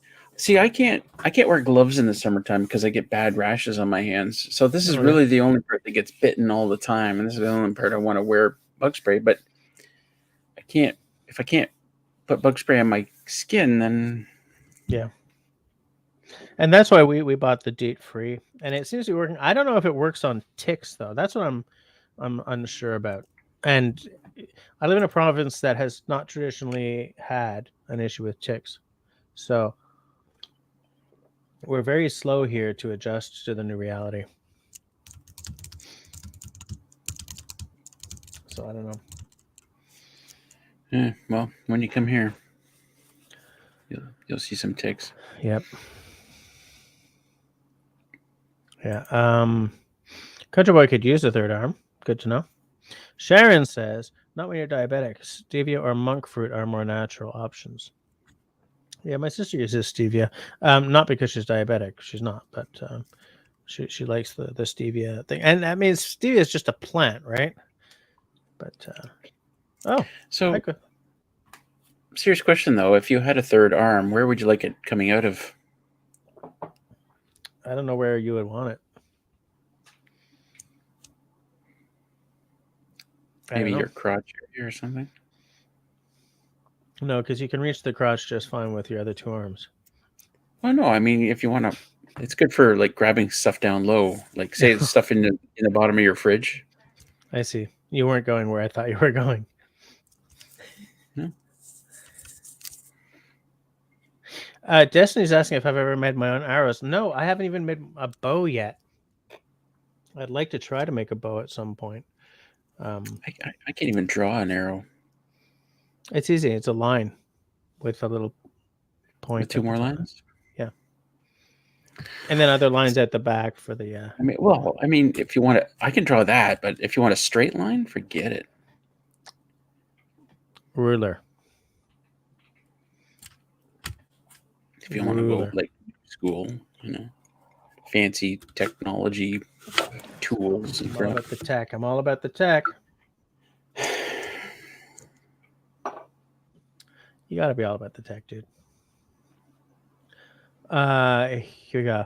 can't wear gloves in the summertime because I get bad rashes on my hands. So this is really the only part that gets bitten all the time, and this is the only part I want to wear bug spray. But if I can't put bug spray on my skin, then yeah. And that's why we bought the DEET free, and it seems to be working. I don't know if it works on ticks though. That's what I'm unsure about. And I live in a province that has not traditionally had an issue with ticks, so we're very slow here to adjust to the new reality. So I don't know. Yeah, well, when you come here, you'll see some ticks. Yep. Yeah. Country Boy could use a third arm. Good to know. Sharon says, not when you're diabetic. Stevia or monk fruit are more natural options. Yeah, my sister uses stevia. Not because she's diabetic. She's not, but she likes the stevia thing. And I mean, stevia is just a plant, right? But oh, So, I could. serious question though: if you had a third arm, where would you like it coming out of? I don't know where you would want it. Maybe your crotch area or something. No, because you can reach the crotch just fine with your other two arms. Oh no, I mean if you want to, it's good for like grabbing stuff down low, like say stuff in the bottom of your fridge. I see. You weren't going where I thought you were going. No. Destiny's asking if I've ever made my own arrows. No, I haven't even made a bow yet. I'd like to try to make a bow at some point. I can't even draw an arrow. It's easy. It's a line with a little point. With two more lines? Yeah. And then other lines at the back for the... I mean, if you want to, I can draw that, but if you want a straight line, forget it. Ruler. If you want to go like school, fancy technology tools and I'm all about the tech. I'm all about the tech. You got to be all about the tech, dude. Here we go.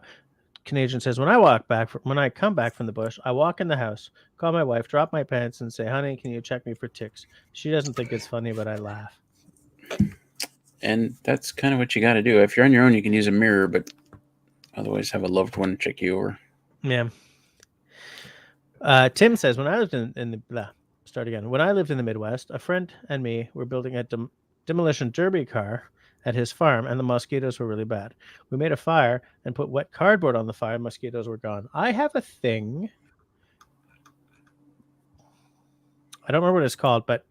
Canadian says, when I come back from the bush, I walk in the house, call my wife, drop my pants, and say, honey, can you check me for ticks? She doesn't think it's funny, but I laugh. And that's kind of what you got to do. If you're on your own, you can use a mirror, but otherwise have a loved one check you over. Yeah. Tim says, when I lived in the when I lived in the Midwest, a friend and me were building a demolition derby car at his farm, and the mosquitoes were really bad. We made a fire and put wet cardboard on the fire. Mosquitoes were gone. I have a thing. I don't remember what it's called, but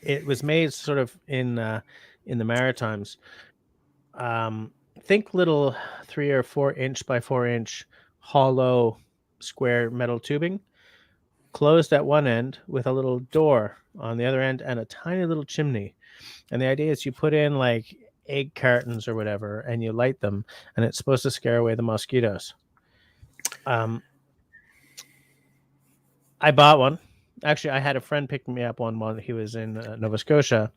it was made sort of in the Maritimes. Think little 3 or 4 inch by 4 inch hollow square metal tubing, closed at one end with a little door on the other end and a tiny little chimney. And the idea is you put in like egg cartons or whatever and you light them, and it's supposed to scare away the mosquitoes. I bought one. Actually, I had a friend pick me up one while he was in Nova Scotia.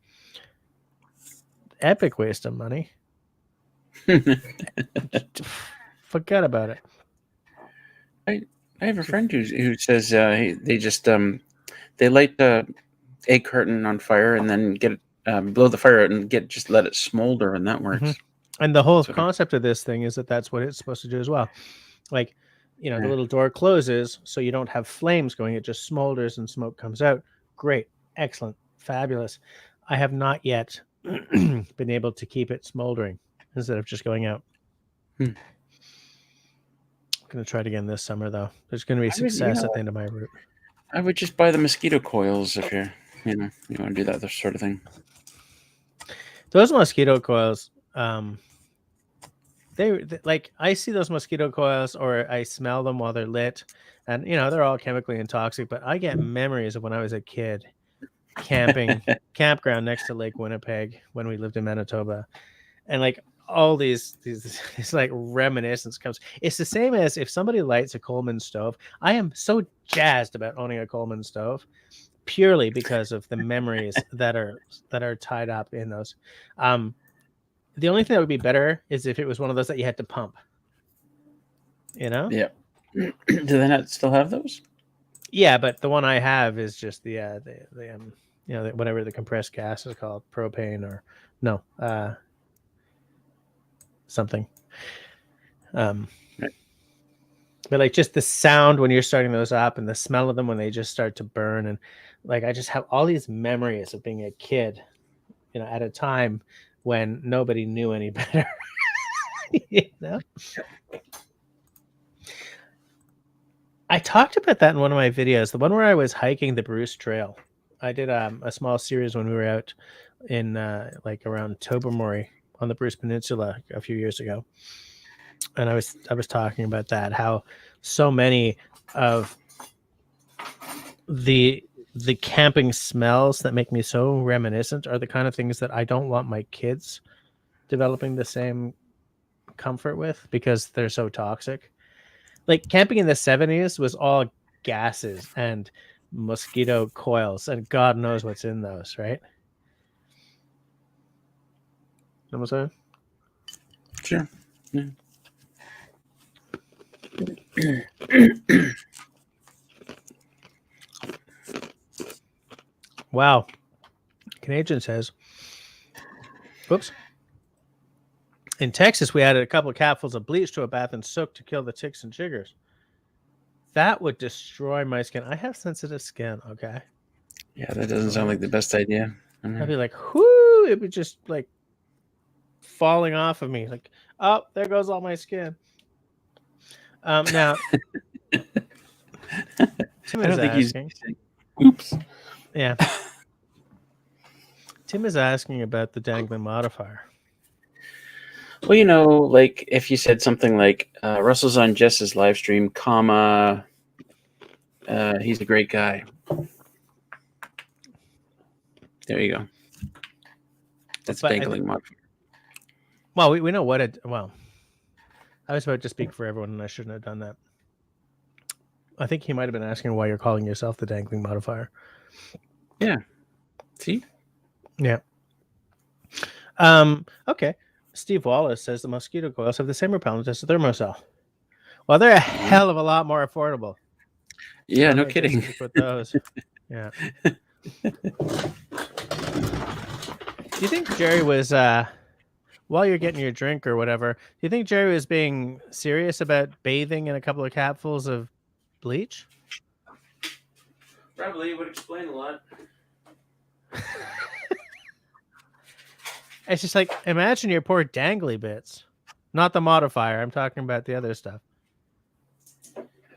Epic waste of money. Forget about it. I have a friend who says they just they light the egg carton on fire and then get it, blow the fire out and just let it smolder, and that works. Mm-hmm. And the whole concept of this thing is that's what it's supposed to do as well. Like, the little door closes so you don't have flames going. It just smolders and smoke comes out. Great. Excellent. Fabulous. I have not yet been able to keep it smoldering instead of just going out. I'm going to try it again this summer, though. There's going to be success at the end of my route. I would just buy the mosquito coils if you want to do that sort of thing. Those mosquito coils, they like, I see those mosquito coils or I smell them while they're lit, and they're all chemically and toxic, but I get memories of when I was a kid camping campground next to Lake Winnipeg when we lived in Manitoba, and like all these like reminiscence comes. It's the same as if somebody lights a Coleman stove. I am so jazzed about owning a Coleman stove purely because of the memories that are tied up in those. The only thing that would be better is if it was one of those that you had to pump. Yeah. Do they not still have those? Yeah, but the one I have is just the whatever the compressed gas is called, propane or something. But like just the sound when you're starting those up and the smell of them when they just start to burn, and like I just have all these memories of being a kid, at a time when nobody knew any better. I talked about that in one of my videos, the one where I was hiking the Bruce Trail. I did a small series when we were out in like around Tobermory on the Bruce Peninsula a few years ago. And I was talking about that, how so many of the camping smells that make me so reminiscent are the kind of things that I don't want my kids developing the same comfort with because they're so toxic. Like camping in the 70s was all gases and mosquito coils, and God knows what's in those, right? You know what I'm saying? Sure. Yeah. Wow. Canadian says, whoops. In Texas, we added a couple of capfuls of bleach to a bath and soaked to kill the ticks and chiggers. That would destroy my skin. I have sensitive skin, okay? Yeah, that doesn't sound like the best idea. I'd be like, whoo, it'd be just like falling off of me. Like, oh, there goes all my skin. Now, Tim is asking. Oops. Yeah. Tim is asking about the dangling modifier. Well, like if you said something like Russell's on Jess's live stream, comma, he's a great guy. There you go. That's dangling modifier. Well, we know what it. Well, I was about to speak for everyone, and I shouldn't have done that. I think he might have been asking why you're calling yourself the dangling modifier. Yeah. See? Yeah. Okay. Steve Wallace says the mosquito coils have the same repellent as the thermocell. Well, they're a hell of a lot more affordable. Yeah, no kidding. With those. Yeah. Do you think Jerry was while you're getting your drink or whatever, do you think Jerry was being serious about bathing in a couple of capfuls of bleach? Probably would explain a lot. It's just like, imagine your poor dangly bits. Not the modifier. I'm talking about the other stuff.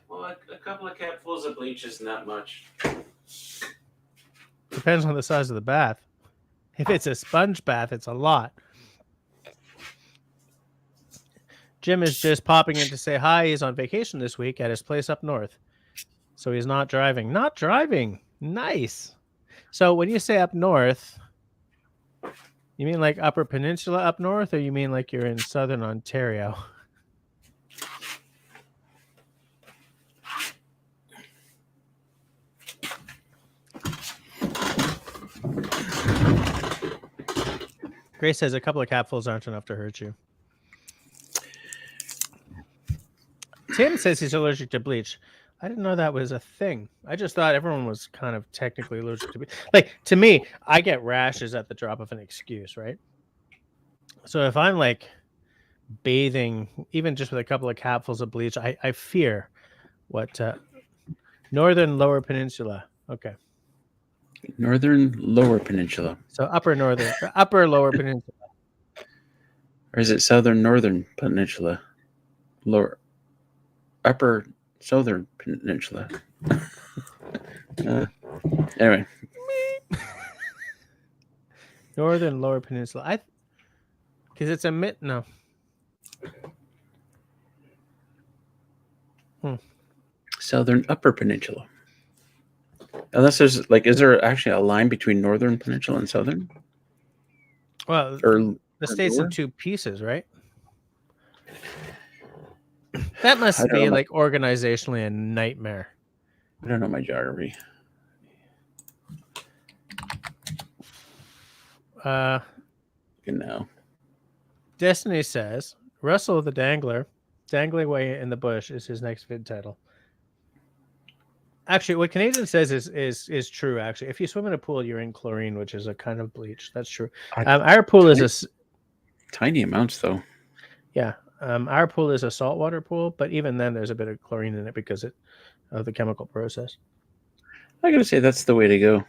Well, a couple of capfuls of bleach isn't that much. Depends on the size of the bath. If it's a sponge bath, it's a lot. Jim is just popping in to say hi. He's on vacation this week at his place up north. So he's not driving. Not driving. Nice. So when you say up north, you mean like Upper Peninsula up north, or you mean like you're in southern Ontario? Grace says a couple of capfuls aren't enough to hurt you. Tim says he's allergic to bleach. I didn't know that was a thing. I just thought everyone was kind of technically allergic to bleach. Like, to me, I get rashes at the drop of an excuse, right? So if I'm like bathing, even just with a couple of capfuls of bleach, I fear what northern lower peninsula. Okay. Northern lower peninsula. So upper lower peninsula. Or is it southern northern peninsula? Upper southern peninsula. Anyway. Northern lower peninsula. Because it's a no. Southern upper peninsula. Unless there's is there actually a line between northern peninsula and southern? Well, the state's in two pieces, right? That must be like organizationally a nightmare. I don't know my geography. No. Destiny says Russell the Dangler, dangling away in the bush is his next vid title. Actually, what Canadian says is true. Actually, if you swim in a pool, you're in chlorine, which is a kind of bleach. That's true. Our pool is a tiny amounts, though. Yeah, our pool is a saltwater pool, but even then, there's a bit of chlorine in it because of the chemical process. I gotta say that's the way to go.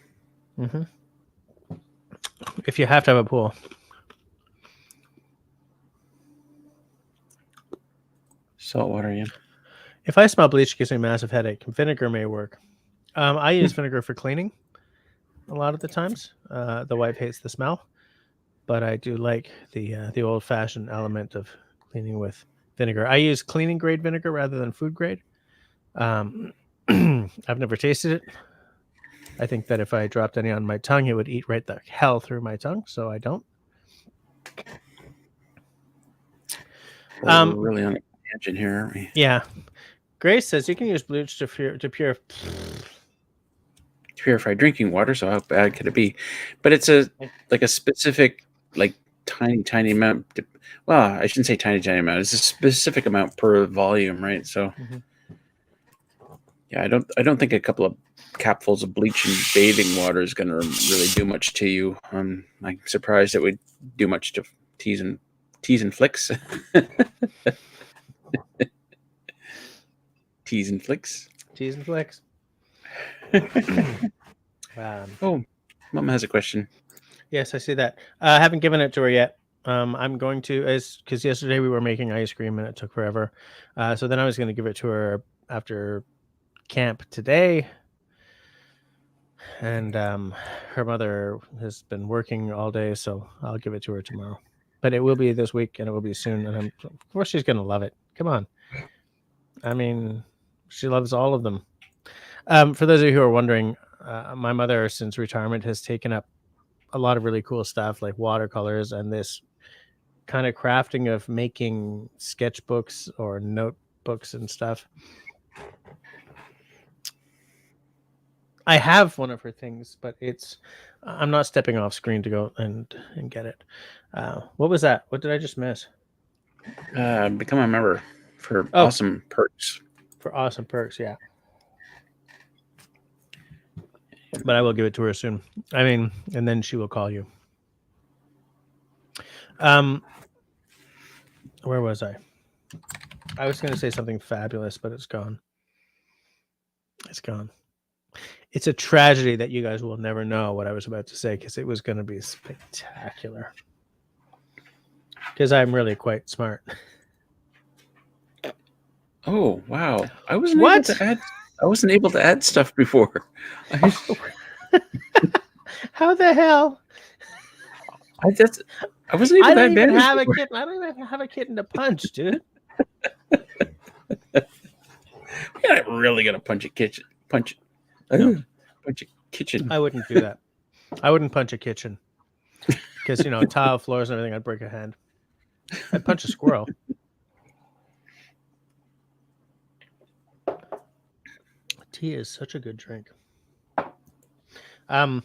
Mm-hmm. If you have to have a pool. Saltwater, yeah. If I smell bleach, it gives me a massive headache. Vinegar may work. I use vinegar for cleaning a lot of the times. The wife hates the smell, but I do like the old-fashioned element of cleaning with vinegar. I use cleaning grade vinegar rather than food grade. I've never tasted it. I think that if I dropped any on my tongue, it would eat right the hell through my tongue, so I don't. We're really on a tangent here, aren't we? Yeah. Grace says you can use bleach to Purify drinking water, so how bad could it be? But it's a specific, like, tiny amount. Well, I shouldn't say tiny amount. It's a specific amount per volume, right? So, yeah, I don't think a couple of capfuls of bleach in bathing water is going to really do much to you. I'm surprised it would do much to teas and flicks. Teas and flicks. Teas and flicks. Oh, Mom has a question. Yes, I see that. I haven't given it to her yet. I'm going to, because yesterday we were making ice cream and it took forever. So then I was going to give it to her after camp today. And her mother has been working all day, so I'll give it to her tomorrow. But it will be this week and it will be soon. And of course she's going to love it. Come on. I mean, she loves all of them. For those of you who are wondering, my mother, since retirement, has taken up a lot of really cool stuff like watercolors and this kind of crafting of making sketchbooks or notebooks and stuff. I have one of her things, but I'm not stepping off screen to go and get it. What was that? What did I just miss? Become a member for awesome perks. For awesome perks, yeah. But I will give it to her soon. I mean, and then she will call you. Where was I? I was going to say something fabulous, but it's gone. It's gone. It's a tragedy that you guys will never know what I was about to say because it was going to be spectacular. Because I'm really quite smart. Oh wow! I wasn't able to add stuff before. How the hell? I wasn't able to add banners I don't even have a kitten to punch, dude. We're not really gonna punch a kitchen. Punch a kitchen. I wouldn't do that. I wouldn't punch a kitchen because tile floors and everything. I'd break a hand. I'd punch a squirrel. Tea is such a good drink. I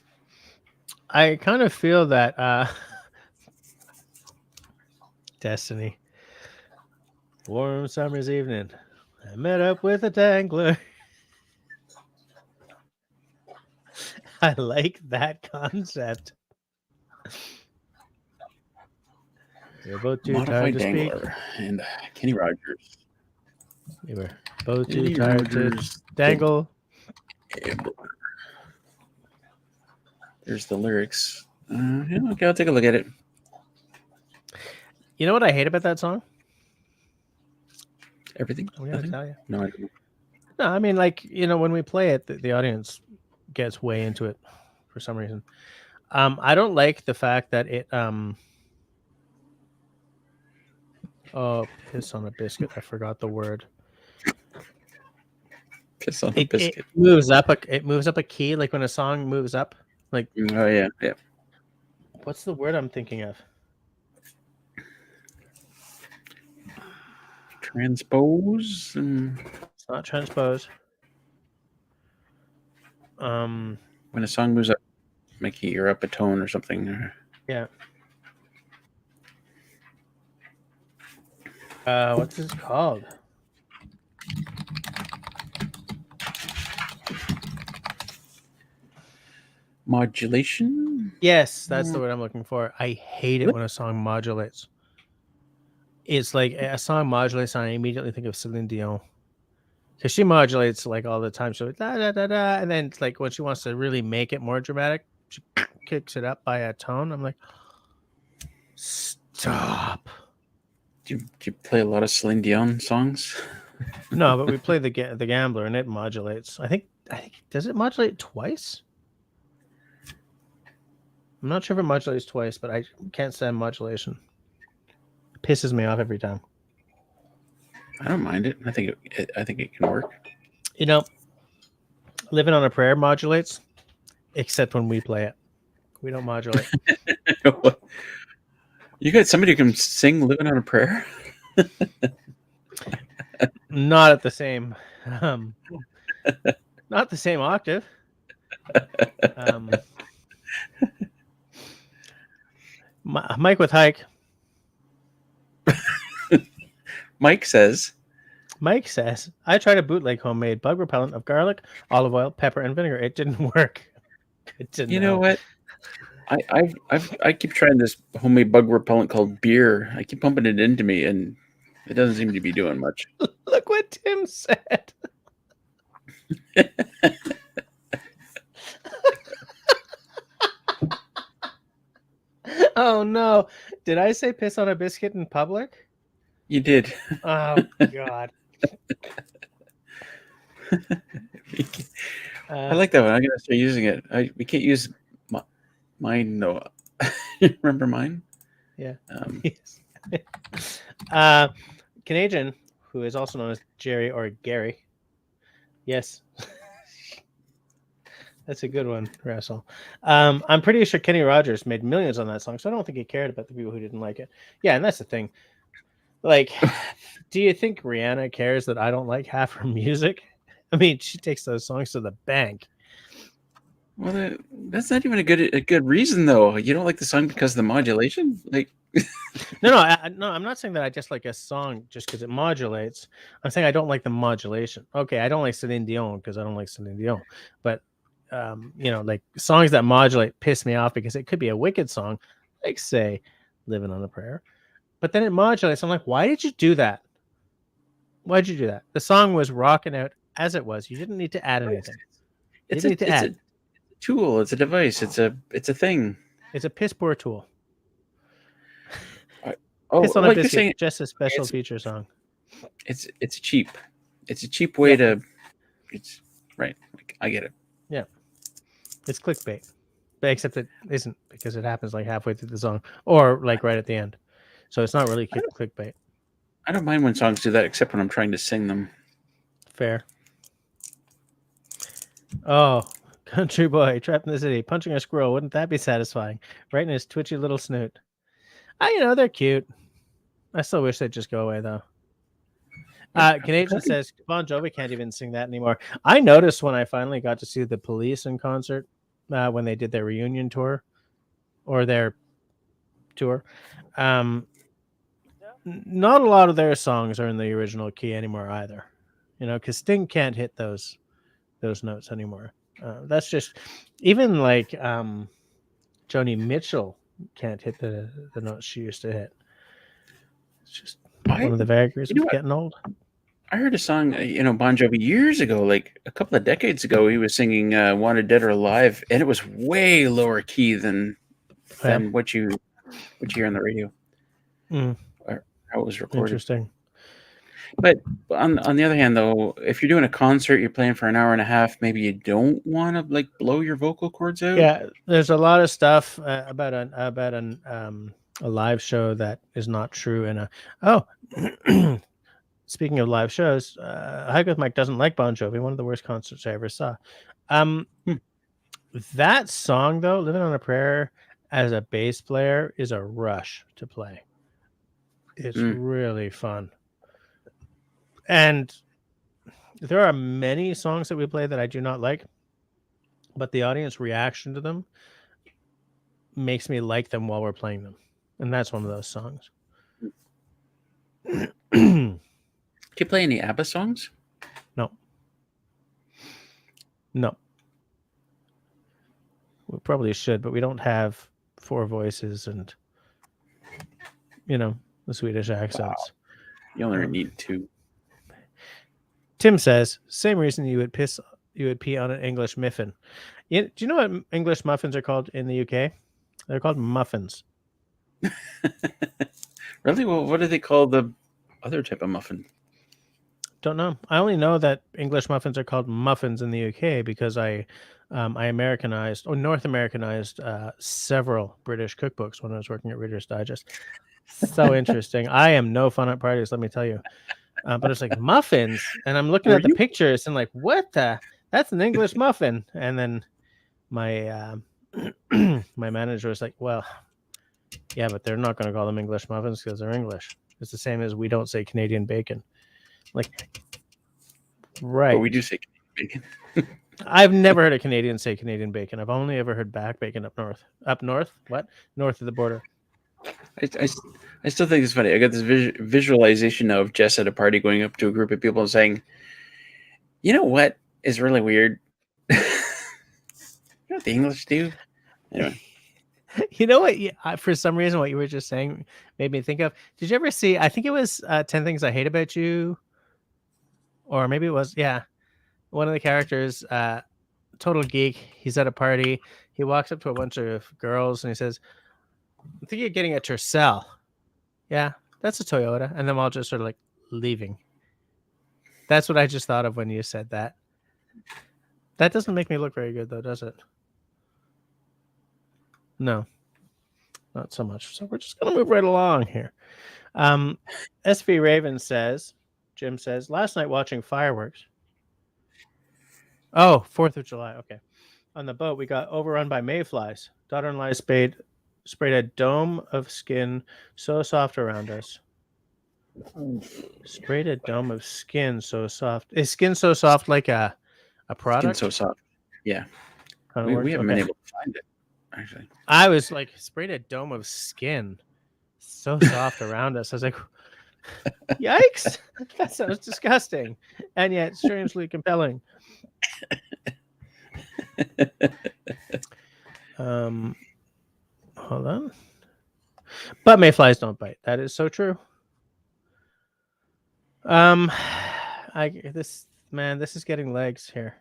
kind of feel that Destiny. Warm summer's evening. I met up with a dangler. I like that concept. We're both too tired to speak. And Kenny Rogers. We were both too tired to dangle. There's the lyrics. Okay, I'll take a look at it. You know what I hate about that song? Everything. I'm gonna tell you. No, I don't. No, I mean, when we play it, the audience gets way into it for some reason. I don't like the fact that it piss on a biscuit. I forgot the word. Piss on a biscuit. It moves up a key, like when a song moves up. Like, oh yeah. What's the word I'm thinking of? Transpose. It's not transpose. When a song moves up, make you ear up a tone or something. Yeah. What's this called? Modulation? Yes, that's the word I'm looking for. I hate it when a song modulates. It's like a song modulates, and I immediately think of Celine Dion. Because she modulates like all the time. So da da da da. And then like when she wants to really make it more dramatic, she kicks it up by a tone. I'm like, stop. Do you play a lot of Celine Dion songs? No, but we play the Gambler and it modulates. I think does it modulate twice? I'm not sure if it modulates twice, but I can't stand modulation. It pisses me off every time. I don't mind it. I think it can work. You know, Living on a Prayer modulates, except when we play it. We don't modulate. You got somebody who can sing "Living on a Prayer"? Not at the same, not the same octave. Mike with Hike. Mike says, I tried a bootleg homemade bug repellent of garlic, olive oil, pepper, and vinegar. It didn't work. Good to "You know. know what? I keep trying this homemade bug repellent called beer. I keep pumping it into me, and it doesn't seem to be doing much." Look what Tim said. Oh no! Did I say piss on a biscuit in public? You did. Oh God! I like that one. I'm gonna start using it. We can't use mine though. Remember mine? Yeah. Yes. Canadian, who is also known as Jerry or Gary. Yes. That's a good one, Russell. I'm pretty sure Kenny Rogers made millions on that song, so I don't think he cared about the people who didn't like it. Yeah, and that's the thing. Like, do you think Rihanna cares that I don't like half her music? I mean, she takes those songs to the bank. Well, that's not even a good reason, though. You don't like the song because of the modulation, like. No, I'm not saying that I just like a song just because it modulates. I'm saying I don't like the modulation. Okay, I don't like Celine Dion because I don't like Celine Dion, but like songs that modulate piss me off because it could be a wicked song, like say "Living on a Prayer," but then it modulates. I'm like, why did you do that? Why did you do that? The song was rocking out as it was. You didn't need to add anything. It's a tool. It's a device. It's a thing. It's a piss poor tool. Oh, Piss on a like Biscuit, you're saying, just a special feature song. It's cheap. It's a cheap way to. It's right. Like, I get it. Yeah, it's clickbait, but except it isn't because it happens like halfway through the song or like right at the end. So it's not really clickbait. I don't mind when songs do that, except when I'm trying to sing them. Fair. Oh, country boy trapped in the city, punching a squirrel. Wouldn't that be satisfying? Right in his twitchy little snoot. They're cute. I still wish they'd just go away, though. Canadian says Bon Jovi can't even sing that anymore. I noticed when I finally got to see the Police in concert when they did their reunion tour or their tour. Not a lot of their songs are in the original key anymore either. Because Sting can't hit those notes anymore. That's just even like Joni Mitchell can't hit the notes she used to hit. It's just one of the vagaries of getting old. I heard a song, Bon Jovi years ago, like a couple of decades ago. He was singing "Wanted Dead or Alive," and it was way lower key than what you hear on the radio or how it was recorded. Interesting. But on the other hand, though, if you're doing a concert, you're playing for an hour and a half, maybe you don't want to like blow your vocal cords out. Yeah, there's a lot of stuff about a live show that is not true. And speaking of live shows, Hike with Mike doesn't like Bon Jovi. One of the worst concerts I ever saw. That song though, "Living on a Prayer," as a bass player is a rush to play. It's really fun. And there are many songs that we play that I do not like, but the audience reaction to them makes me like them while we're playing them. And that's one of those songs. Do you play any ABBA songs? No. We probably should, but we don't have four voices and, the Swedish accents. Wow. You only need two. Tim says, same reason you would pee on an English muffin. Do you know what English muffins are called in the UK? They're called muffins. Really? Well, what do they call the other type of muffin? Don't know. I only know that English muffins are called muffins in the UK because I Americanized or North Americanized several British cookbooks when I was working at Reader's Digest. So interesting. I am no fun at parties, let me tell you. But it's like muffins, and I'm looking Were at the you? pictures and like, what the? That's an English muffin. And then my my manager was like, well, yeah, but they're not going to call them English muffins because they're English. It's the same as we don't say Canadian bacon. Like, right. But we do say bacon. I've never heard a Canadian say Canadian bacon. I've only ever heard back bacon up north. Up north? What? North of the border. I still think it's funny. I got this visualization now of Jess at a party going up to a group of people and saying, "You know what is really weird? You know what the English do?" Anyway, You know what? For some reason, what you were just saying made me think of. Did you ever see? I think it was 10 Things I Hate About You, or maybe it was, yeah. One of the characters, total geek. He's at a party. He walks up to a bunch of girls and he says, "I think you're getting a Tercel." Yeah, that's a Toyota. And then all just sort of like leaving. That's what I just thought of when you said that. That doesn't make me look very good, though, does it? No, not so much. So we're just going to move right along here. SV Raven says, Jim says, last night watching fireworks. Oh, 4th of July. Okay. On the boat, we got overrun by mayflies. Daughter-in-law sprayed a dome of skin so soft around us. Sprayed a dome of skin so soft. Is skin so soft like a product? Skin so soft. Yeah. We haven't been able to find it, actually. I was like, sprayed a dome of skin so soft around us. I was like, yikes. That sounds disgusting. And yet strangely compelling. Hold on. But mayflies don't bite. That is so true. This is getting legs here.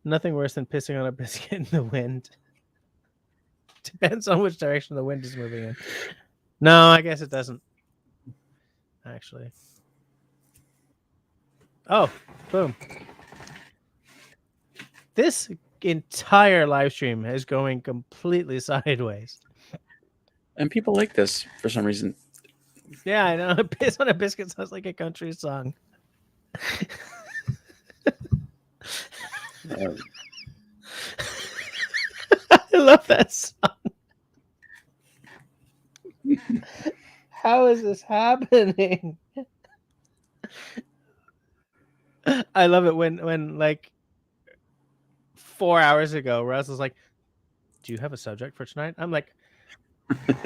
Nothing worse than pissing on a biscuit in the wind. Depends on which direction the wind is moving in. No, I guess it doesn't. Actually. Oh, boom. This entire live stream is going completely sideways. And people like this for some reason. Yeah, I know. Piss on a biscuit sounds like a country song. I love that song. How is this happening? I love it when like 4 hours ago, Russ was like, "Do you have a subject for tonight?" I'm like,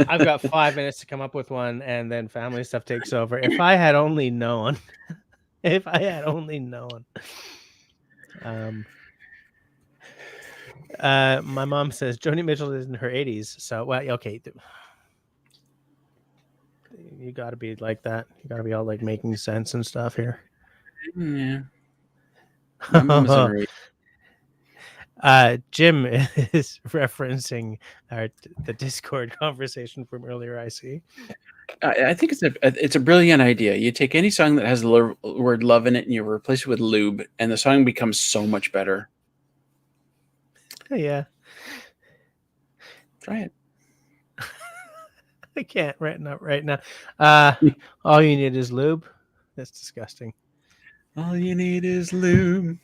"I've got 5 minutes to come up with one," and then family stuff takes over. If I had only known. If I had only known. My mom says Joni Mitchell is in her 80s, so well, okay. You got to be like that. You got to be all like making sense and stuff here. Yeah. My mom is in her 80s. Jim is referencing the Discord conversation from earlier. I see. I think it's a brilliant idea. You take any song that has the word love in it and you replace it with lube, and the song becomes so much better. Yeah. Try it. I can't right now. All you need is lube. That's disgusting. All you need is lube.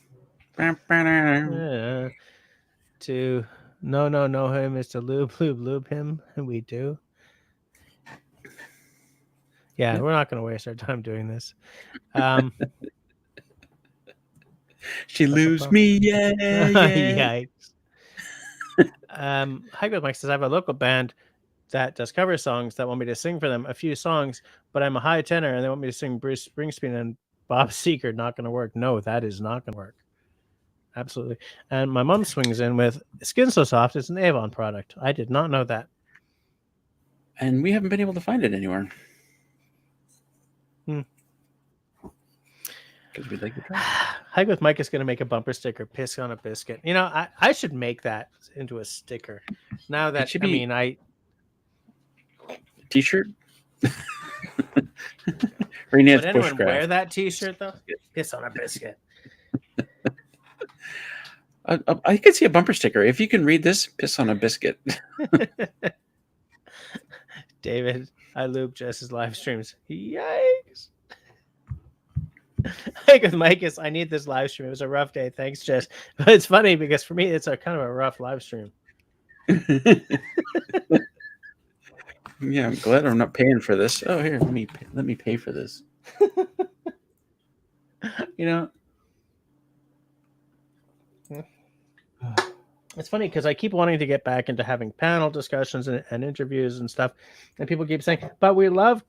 To know him is to lube him, and we do. Yeah, yep. We're not going to waste our time doing this. She lubes me, yeah. Yikes. Hi, Mike says I have a local band that does cover songs that want me to sing for them a few songs, but I'm a high tenor and they want me to sing Bruce Springsteen and Bob Seger. Not going to work. No, that is not going to work. Absolutely. And my mom swings in with Skin So Soft. It's an Avon product. I did not know that. And we haven't been able to find it anywhere. Because we'd like to try. Hike with Mike is going to make a bumper sticker, piss on a biscuit. You know, I should make that into a sticker. Now that, T-shirt? Renance Would anyone Bushcraft. wear that T-shirt, though? Piss on a biscuit. I could see a bumper sticker. If you can read this, piss on a biscuit. David, I lube Jess's live streams. Yikes. Like with Micus, I need this live stream. It was a rough day. Thanks, Jess. But it's funny because for me, it's a kind of a rough live stream. Yeah, I'm glad I'm not paying for this. Oh, here, let me pay for this. You know, it's funny because I keep wanting to get back into having panel discussions and interviews and stuff, and people keep saying, "But we love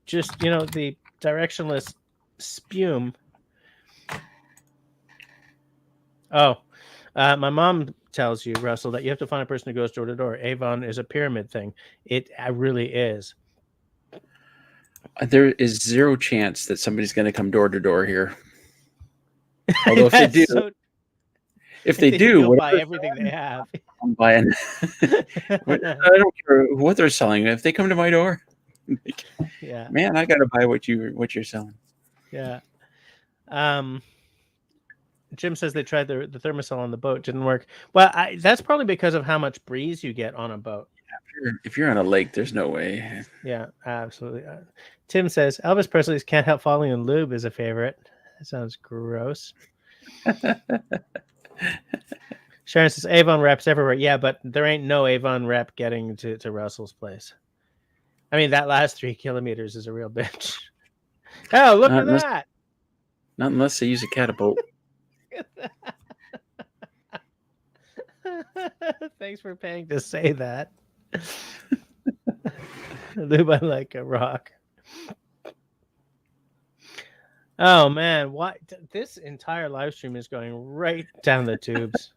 just the directionless spume." Oh, my mom tells you, Russell, that you have to find a person who goes door to door. Avon is a pyramid thing. It really is. There is zero chance that somebody's going to come door to door here. Although if they do, if they do, you'll buy everything they have. I'm buying. I don't care what they're selling. If they come to my door, like, yeah, man, I got to buy what you're selling. Yeah. Jim says they tried the thermosol on the boat, didn't work. Well, that's probably because of how much breeze you get on a boat. If you're on a lake, there's no way. Yeah, absolutely. Tim says Elvis Presley's "Can't Help Falling in Lube" is a favorite. That sounds gross. Sharon says Avon reps everywhere. Yeah, but there ain't no Avon rep getting to Russell's place. I mean, that last 3 kilometers is a real bitch. Oh, look at that! Not unless they use a catapult. Thanks for paying to say that. Lube I like a rock. Oh man, what this entire live stream is going right down the tubes.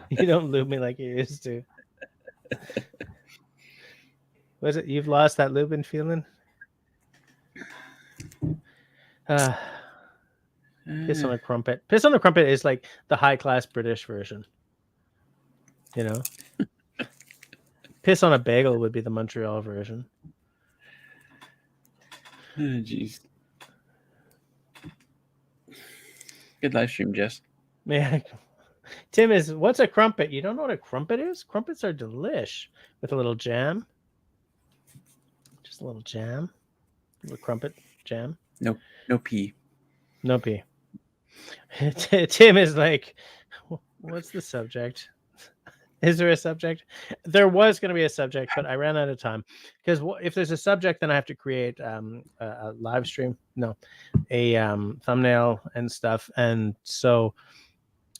You don't lube me like you used to. Was it you've lost that lubing feeling? Piss on a crumpet. Piss on a crumpet is like the high class British version. You know? Piss on a bagel would be the Montreal version. Oh, jeez. Good live stream, Jess. Yeah. Tim is, what's a crumpet? You don't know what a crumpet is? Crumpets are delish with a little jam. Just a little jam. A little crumpet jam. No pee. No pee. Tim is like, what's the subject? Is there a subject? There was going to be a subject, but I ran out of time. Because if there's a subject, then I have to create a live stream. No, a thumbnail and stuff. And so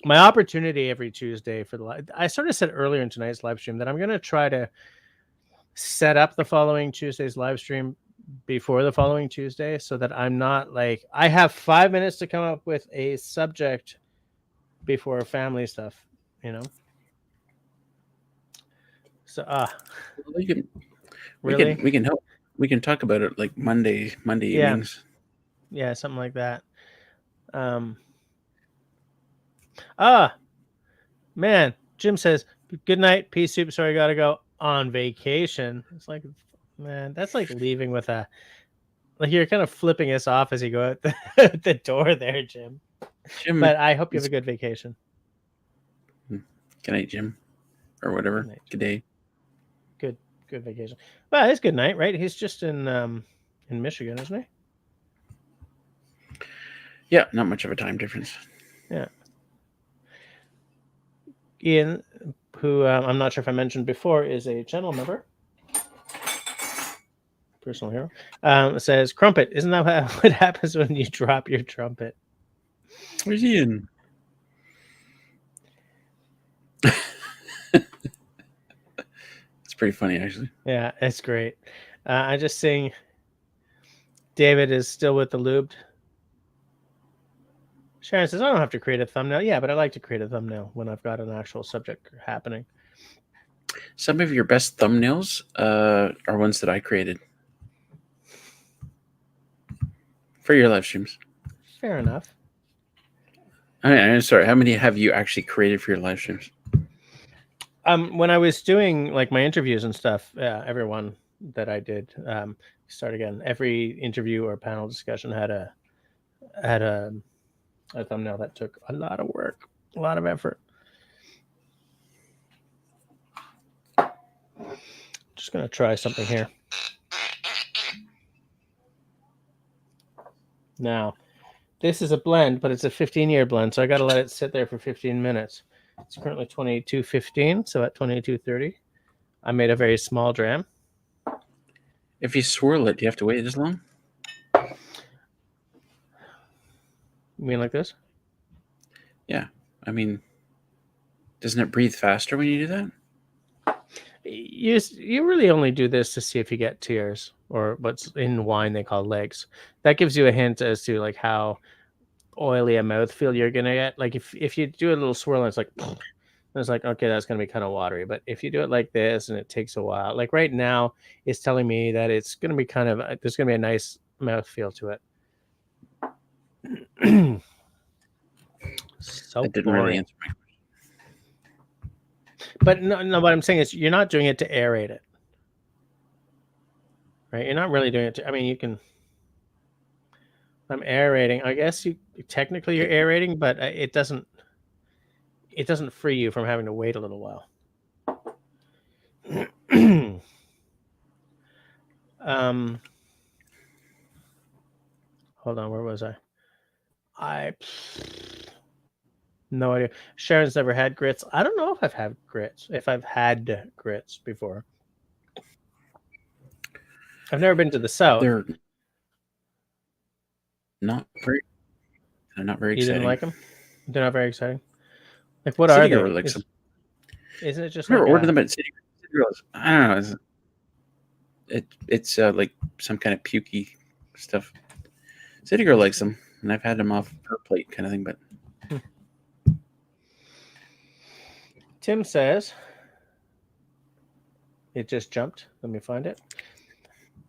my opportunity every Tuesday for the live, I sort of said earlier in tonight's live stream that I'm going to try to set up the following Tuesday's live stream before the following Tuesday so that I'm not like, I have 5 minutes to come up with a subject before family stuff, you know? So, really? We can talk about it like Monday evenings. Yeah, something like that. Man, Jim says, good night, pea soup. Sorry, gotta go on vacation. It's like, man, that's like leaving with a, like you're kind of flipping us off as you go out the door there, Jim. But I hope you have a good vacation. Good night, Jim, or whatever. Good night, good day. Good vacation. Well, it's good night, right? He's just in Michigan, isn't he? Yeah, not much of a time difference. Yeah. Ian, who I'm not sure if I mentioned before, is a channel member. Personal hero. Says, crumpet, isn't that what happens when you drop your trumpet? Where's Ian? It's pretty funny, actually. Yeah, it's great. I just sing, David is still with the lubed. Sharon says, I don't have to create a thumbnail. Yeah, but I like to create a thumbnail when I've got an actual subject happening. Some of your best thumbnails are ones that I created for your live streams. Fair enough. I'm sorry. How many have you actually created for your live streams? When I was doing like my interviews and stuff, everyone that I did, start again. Every interview or panel discussion had a thumbnail that took a lot of work, a lot of effort. Just gonna try something here. Now, this is a blend, but it's a 15-year blend, so I got to let it sit there for 15 minutes. It's currently 22:15, so at 22:30, I made a very small dram. If you swirl it, do you have to wait this long? You mean like this? Yeah. I mean, doesn't it breathe faster when you do that? You really only do this to see if you get tears, or what's in wine they call legs. That gives you a hint as to like how oily a mouthfeel you're gonna get. Like if you do a little swirl and it's like it's like, okay, that's gonna be kind of watery. But if you do it like this and it takes a while, like right now, it's telling me that it's gonna be kind of there's gonna be a nice mouthfeel to it. So That didn't really boring. answer my question. But no, what I'm saying is you're not doing it to aerate it, right? You're not really doing it to. I mean, you can. I'm aerating. I guess you technically you're aerating, but it doesn't. It doesn't free you from having to wait a little while. um, hold on. Where was I? No idea. Sharon's never had grits. I don't know if I've had grits. If I've had grits before. I've never been to the south. They're not very. They're not very You exciting. didn't like them? They're not very exciting. Like what City are they? Girl likes them. Isn't it just I've never like ordered them at City Girls. I don't know. It's like some kind of pukey stuff. City Girl likes them, and I've had them off her plate kind of thing. But Tim says it just jumped. Let me find it.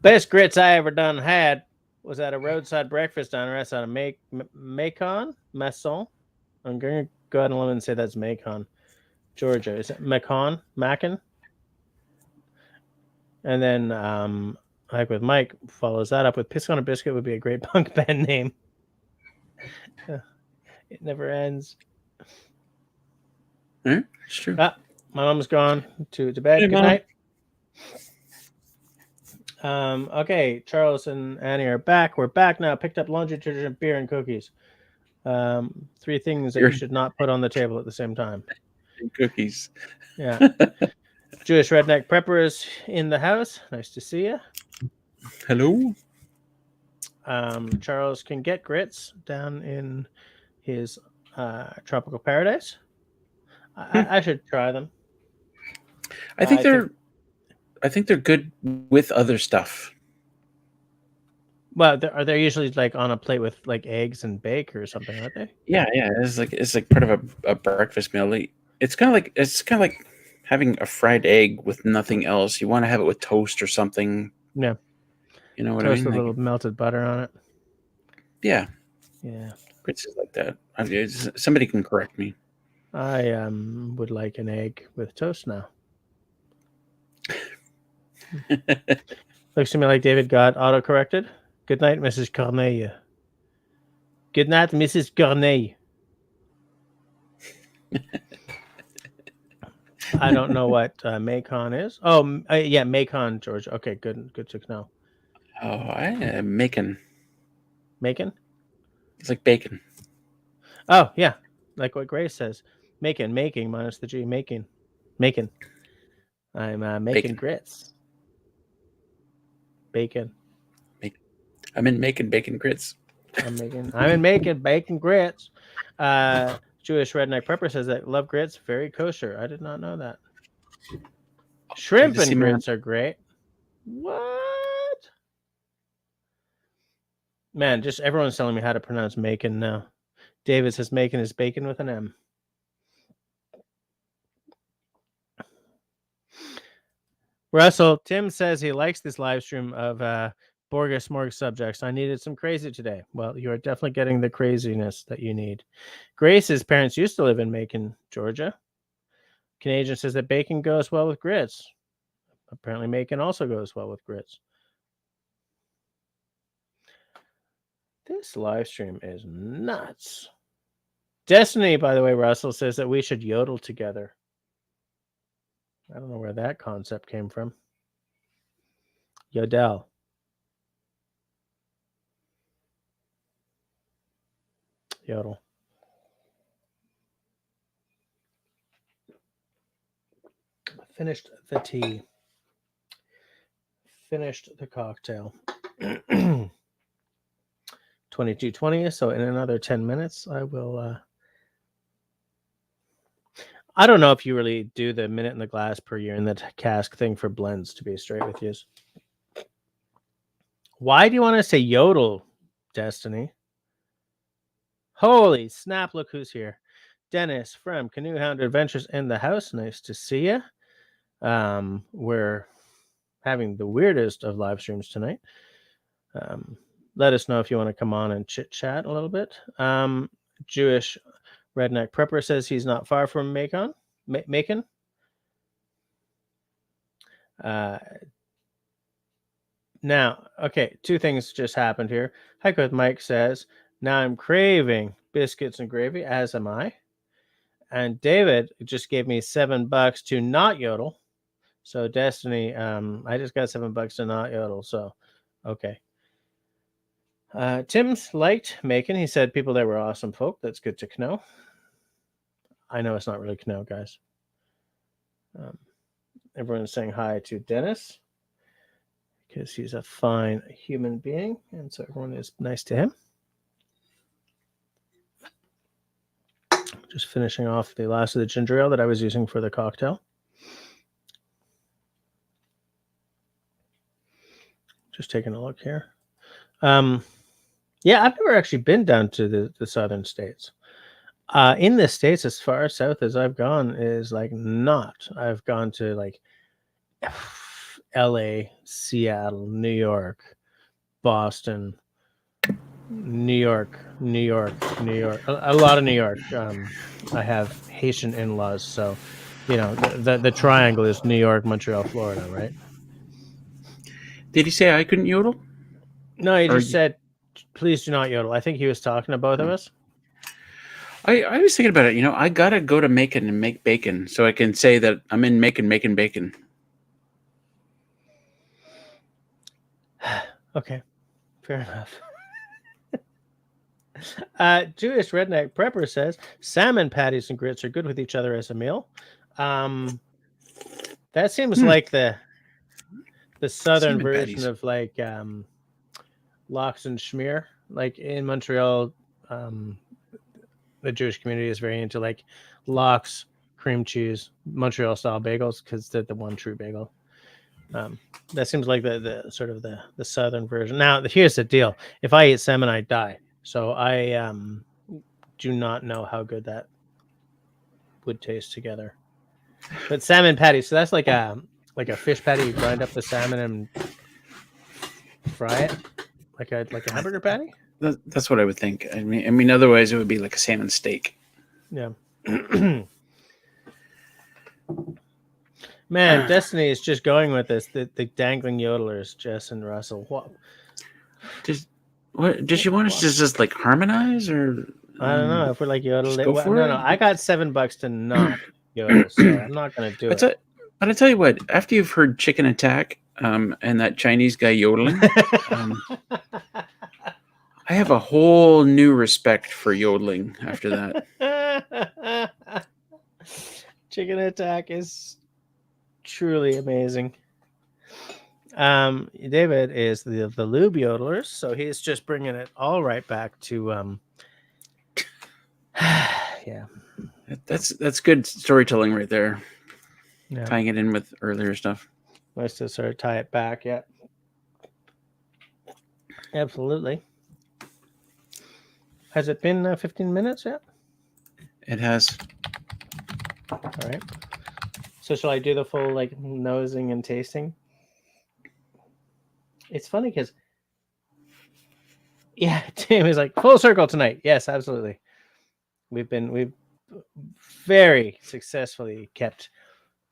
Best grits I ever done had was at a roadside breakfast diner outside of Macon, Masson. I'm going to go ahead and say that's Macon, Georgia. Is it Macon? And then, like with Mike, follows that up with Piss on a Biscuit would be a great punk band name. It never ends. it's true. My mom's gone to bed. Hey, Good Mom. night. Okay, Charles and Annie are back. We're back now. Picked up laundry detergent, beer, and cookies. 3 things that you should not put on the table at the same time. And cookies. Yeah. Jewish Redneck Prepper is in the house. Nice to see you. Hello. Charles can get grits down in his tropical paradise. I should try them. I think they're good with other stuff. Well, are they usually like on a plate with like eggs and bacon or something, aren't they? Yeah. It's like part of a breakfast meal. It's kind of like having a fried egg with nothing else. You want to have it with toast or something. Yeah. You know what Toast I mean? with a little melted butter on it. Yeah. Yeah. Grits is like that. Somebody can correct me. I would like an egg with toast now. Looks to me like David got auto-corrected. Good night, Mrs. Corneille. Good night, Mrs. Corneille. I don't know what Macon is. Oh, yeah, Macon, Georgia. Okay, good to know. Oh, Macon. Macon? It's like bacon. Oh, yeah. Like what Grace says. Making minus the G. Making. I'm making grits. Bacon. I'm in making bacon grits. I'm in making bacon grits. Jewish Redneck Prepper says that love grits, very kosher. I did not know that. Shrimp and grits are great. What? Man, just everyone's telling me how to pronounce Macon now. David says Macon is bacon with an M. Russell, Tim says he likes this live stream of Borgus Morg subjects. I needed some crazy today. Well, you are definitely getting the craziness that you need. Grace's parents used to live in Macon, Georgia. Canadian says that bacon goes well with grits. Apparently, Macon also goes well with grits. This live stream is nuts. Destiny, by the way, Russell says that we should yodel together. I don't know where that concept came from. Yodel. yodel. Finished the tea. Finished the cocktail. 22:20. So in another 10 minutes, I will. I don't know if you really do the minute in the glass per year in the cask thing for blends. To be straight with you, why do you want to say yodel, Destiny? Holy snap! Look who's here. Dennis from Canoe Hound Adventures in the house. Nice to see you. We're having the weirdest of live streams tonight. Let us know if you want to come on and chit chat a little bit. Jewish Redneck Prepper says he's not far from Macon. Now, okay, two things just happened here. Hike with Mike says, now I'm craving biscuits and gravy, as am I. And David just gave me $7 to not yodel. So Destiny, I just got $7 to not yodel. So, okay. Tim's liked Macon. He said people there were awesome folk. That's good to know. I know it's not really know, guys. Everyone's saying hi to Dennis because he's a fine human being, and so everyone is nice to him. Just finishing off the last of the ginger ale that I was using for the cocktail. Just taking a look here. Yeah, I've never actually been down to the southern states. In the States, as far south as I've gone is like not. I've gone to like LA, Seattle, New York, Boston, New York. A lot of New York. I have Haitian in-laws, so you know the triangle is New York, Montreal, Florida, right? Did he say I couldn't yodel? No, he just said, please do not yodel. I think he was talking to both of us. I was thinking about it. You know, I gotta go to Macon and make bacon so I can say that I'm in Macon making bacon. Okay, fair enough. Jewish Redneck Prepper says salmon patties and grits are good with each other as a meal. That seems like the southern Salmon version patties. of like lox and schmear. Like in Montreal, the Jewish community is very into like lox, cream cheese, Montreal style bagels because they're the one true bagel. That seems like the sort of the southern version. Now, here's the deal: if I eat salmon, I die. So I do not know how good that would taste together. But salmon patty, so that's like a fish patty. You grind up the salmon and fry it like a hamburger patty. That's what I would think. I mean, otherwise it would be like a salmon steak. Yeah. Man, Destiny is just going with this. The dangling yodelers, Jess and Russell. What? Does she want us to just like harmonize, or I don't know if we're like yodel. go for it? No. I got $7 to not yodel, so I'm not going to do it. But I tell you what, after you've heard Chicken Attack and that Chinese guy yodeling, I have a whole new respect for yodeling after that. Chicken Attack is truly amazing. David is the lube yodelers, so he's just bringing it all right back to yeah. That's good storytelling right there. Yeah. Tying it in with earlier stuff. Nice to sort of tie it back. Yeah. Absolutely. Has it been 15 minutes yet? It has. All right. So shall I do the full like nosing and tasting? It's funny because Tim is like full circle tonight. Yes, absolutely. We've very successfully kept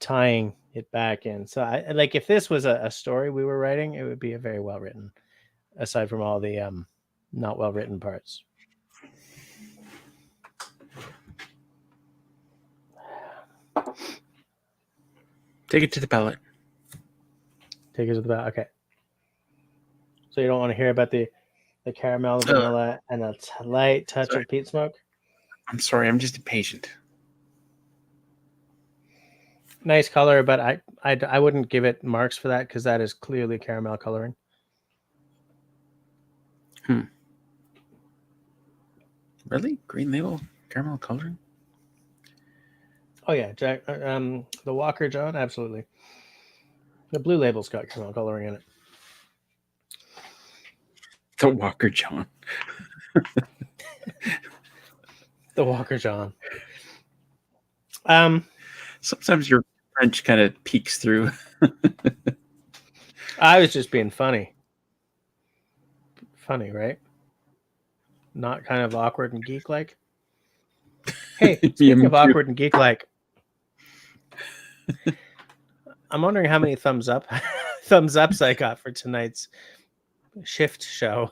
tying it back in. So I like if this was a story we were writing, it would be a very well written, aside from all the not well written parts. Take it to the palate. Take it to the palate. Okay. So you don't want to hear about the the caramel, vanilla, and a light touch of peat smoke. I'm sorry, I'm just impatient. Nice color, but I wouldn't give it marks for that because that is clearly caramel coloring. Really? Green Label caramel coloring? Oh yeah, Jack. The Walker John, absolutely. The Blue Label's got caramel coloring in it. The Walker John. The Walker John. Sometimes your French kind of peeks through. I was just being funny. Funny, right? Not kind of awkward and geek-like. Hey, speaking of awkward and geek-like, I'm wondering how many thumbs ups I got for tonight's shift show.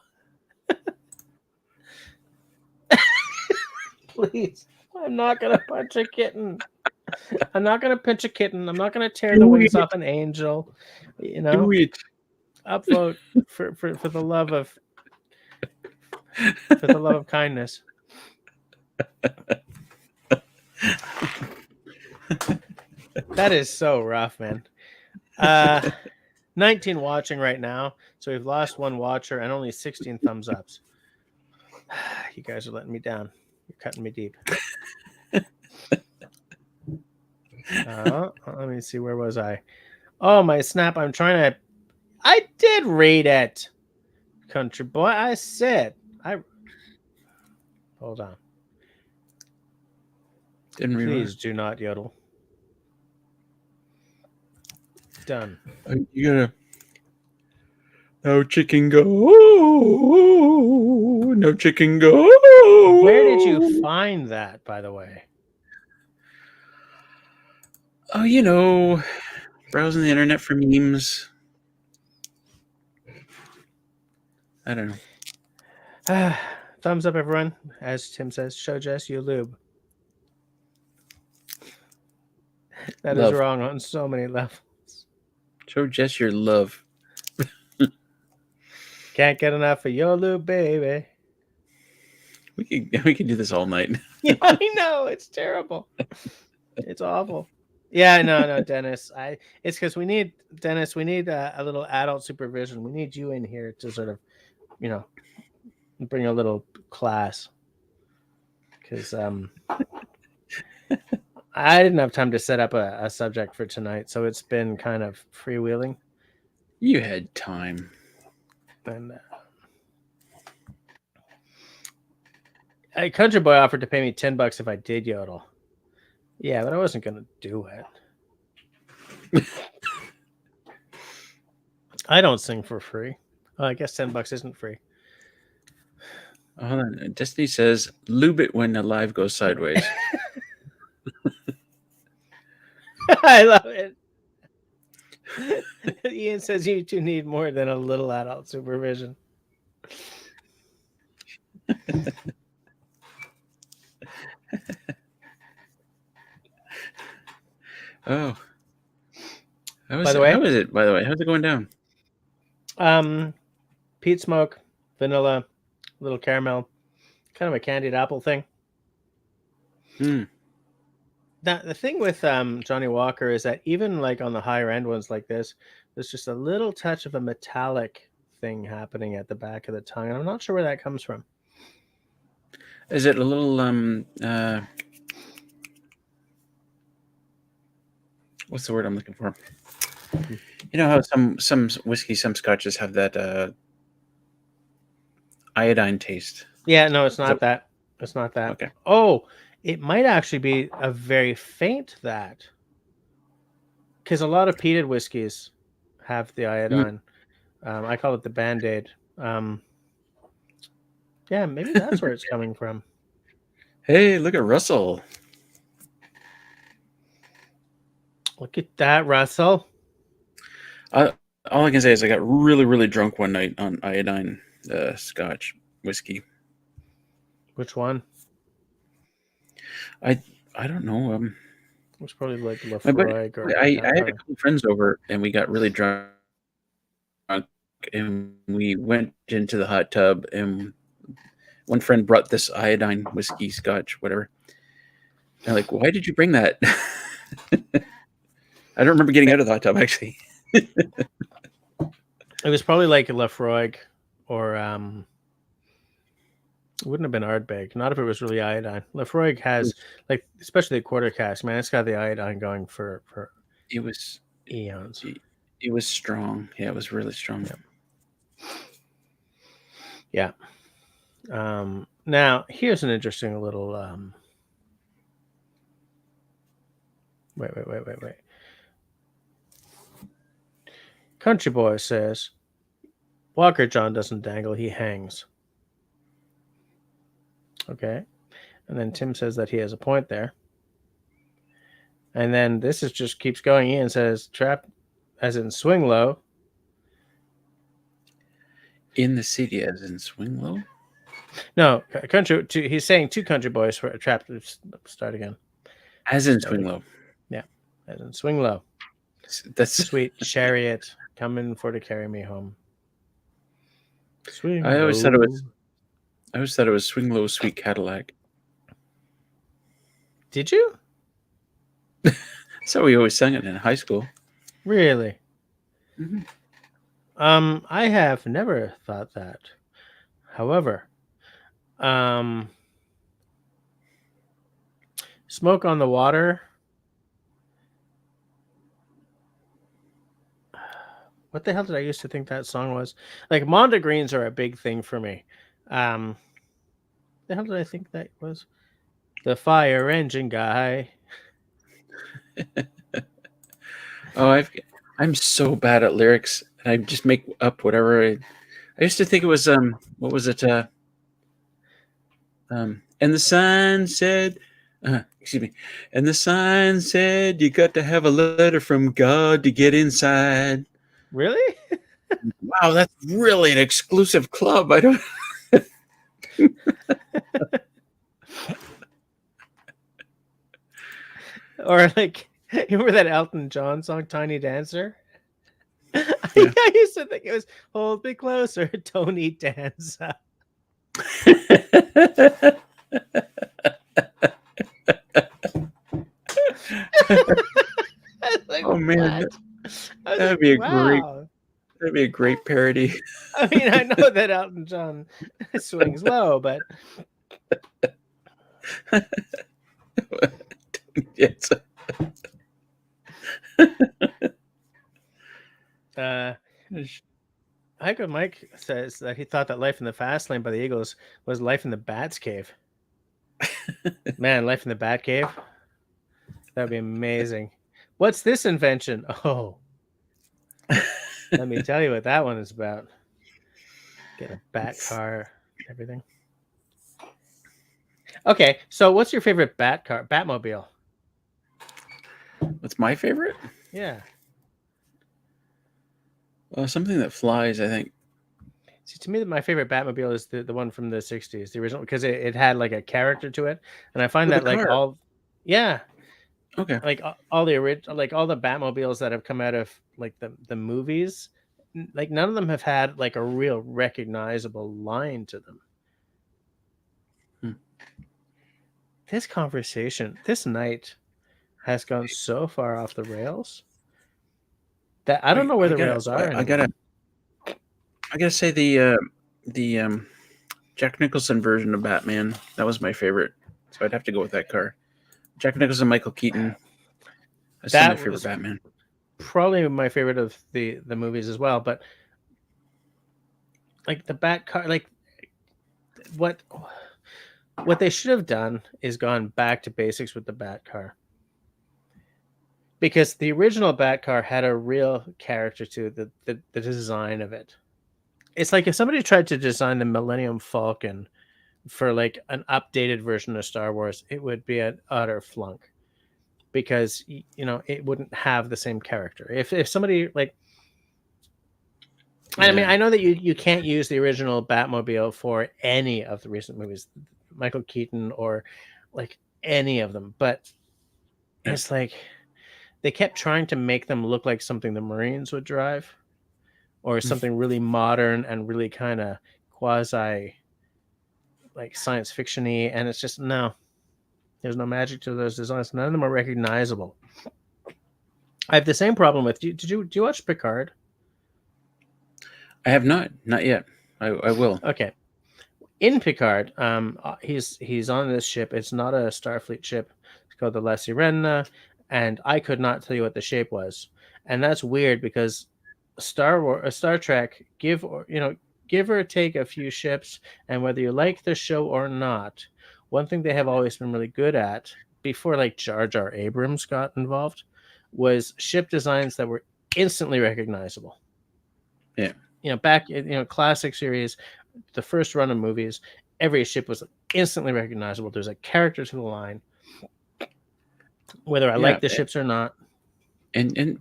Please, I'm not gonna punch a kitten. I'm not gonna pinch a kitten. I'm not gonna tear the wings off an angel. You know, Do it. Upvote for the love of kindness. That is so rough, man. 19 watching right now, so we've lost one watcher and only 16 thumbs ups. You guys are letting me down. You're cutting me deep. Let me see. Where was I? Oh, my snap. I did read it. Country boy. I said. Hold on. Didn't read. Please do not yodel. Done. You gotta. No chicken go. No chicken go. Where did you find that, by the way? Oh, you know, browsing the internet for memes. I don't know. Thumbs up, everyone. As Tim says, show Jess you lube. That is wrong on so many levels. Show Jess your love. Can't get enough of your lube, baby. We can do this all night. Yeah, I know. It's terrible. It's awful. Yeah, no, Dennis. It's because we need Dennis. We need a little adult supervision. We need you in here to sort of, bring a little class. Because I didn't have time to set up a subject for tonight, so it's been kind of freewheeling. You had time. And a country boy offered to pay me $10 if I did yodel. Yeah, but I wasn't going to do it. I don't sing for free. Oh, I guess $10 isn't free. Hold on. Destiny says, lube it when the live goes sideways. I love it. Ian says you two need more than a little adult supervision. Oh. By the way, how is it? By the way, how's it going down? Peat smoke, vanilla, little caramel, kind of a candied apple thing. Now, the thing with Johnny Walker is that even like on the higher end ones like this, there's just a little touch of a metallic thing happening at the back of the tongue, and I'm not sure where that comes from. Is it a little what's the word I'm looking for? You know how some whiskey, some scotches have that iodine taste. Yeah, no, it's not that. It's not that. Okay. Oh, it might actually be a very faint that, because a lot of peated whiskeys have the iodine. I call it the Band-Aid. Yeah, maybe that's where it's coming from. Hey, look at Russell. Look at that, Russell. All I can say is I got really, really drunk one night on iodine Scotch whiskey. Which one? I don't know. It was probably like Lafroig. I had a couple friends over and we got really drunk and we went into the hot tub, and one friend brought this iodine whiskey, scotch, whatever. And I'm like, why did you bring that? I don't remember getting out of the hot tub, actually. It was probably like a Lafroig or it wouldn't have been Ardbeg. Not if it was really iodine. Lafroig has like, especially the quarter cask, man. It's got the iodine going for It was eons. it was strong. Yeah, it was really strong. Yeah. Now here's an interesting little wait. Country Boy says Walker John doesn't dangle, he hangs. Okay. And then Tim says that he has a point there. And then this is just keeps going. Ian says trap as in swing low. In the city, as in swing low? No, country. He's saying two country boys for a trap. Start again. As in swing low. Yeah, as in swing low. That's sweet chariot coming for to carry me home. Swing. I always low. thought it was swing low, sweet Cadillac. Did you? So we always sang it in high school. Really? Mm-hmm. I have never thought that. However, Smoke on the Water. What the hell did I used to think that song was? Like, Mondegreens are a big thing for me. The hell did I think that was? The Fire Engine Guy. Oh, I'm so bad at lyrics, and I just make up whatever. I used to think it was what was it? And the sign said, excuse me, and the sign said you got to have a letter from God to get inside. Really? Wow, that's really an exclusive club. I don't. Or like, you remember that Elton John song, Tiny Dancer? Yeah. I used to think it was Hold Me Closer, Tony Danza. Like, oh man, that'd like, be wow. That'd be a great parody. I mean, I know that Elton John swings low, but Yes. Heiko Mike says that he thought that Life in the Fast Lane by the Eagles was Life in the Bat's Cave. Man, Life in the Bat Cave. That'd be amazing. What's this invention? Oh, let me tell you what that one is about. Get a bat car, everything. Okay, so what's your favorite bat car, Batmobile? What's my favorite? Yeah. Something that flies, I think. See, to me, my favorite Batmobile is the one from the 60s, the original, because it had like a character to it. And I find that like all, yeah. Okay. Like all the original, like all the Batmobiles that have come out of like the movies, like none of them have had like a real recognizable line to them. This conversation, this night has gone so far off the rails that I don't know where the rails are anymore. I gotta say the Jack Nicholson version of Batman, that was my favorite. So I'd have to go with that car. Jack Nicholson, Michael Keaton. That's my favorite Batman. Probably my favorite of the movies as well. But like the Bat car, like what they should have done is gone back to basics with the Bat car. Because the original Bat car had a real character to the design of it. It's like if somebody tried to design the Millennium Falcon for like an updated version of Star Wars, it would be an utter flunk because it wouldn't have the same character. If somebody like, I mean, I know that you can't use the original Batmobile for any of the recent movies, Michael Keaton or like any of them, but it's like they kept trying to make them look like something the Marines would drive, or something really modern and really kind of quasi like science fiction-y, and it's just no. There's no magic to those designs. None of them are recognizable. I have the same problem with. Do you watch Picard? I have not yet. I will. Okay, in Picard, he's on this ship. It's not a Starfleet ship. It's called the La Sirena, and I could not tell you what the shape was, and that's weird because Star Trek, give or take a few ships, and whether you like the show or not, one thing they have always been really good at before like Jar Jar Abrams got involved was ship designs that were instantly recognizable. Yeah. Back in classic series, the first run of movies, every ship was instantly recognizable. There's a character to the line, whether I like the ships or not.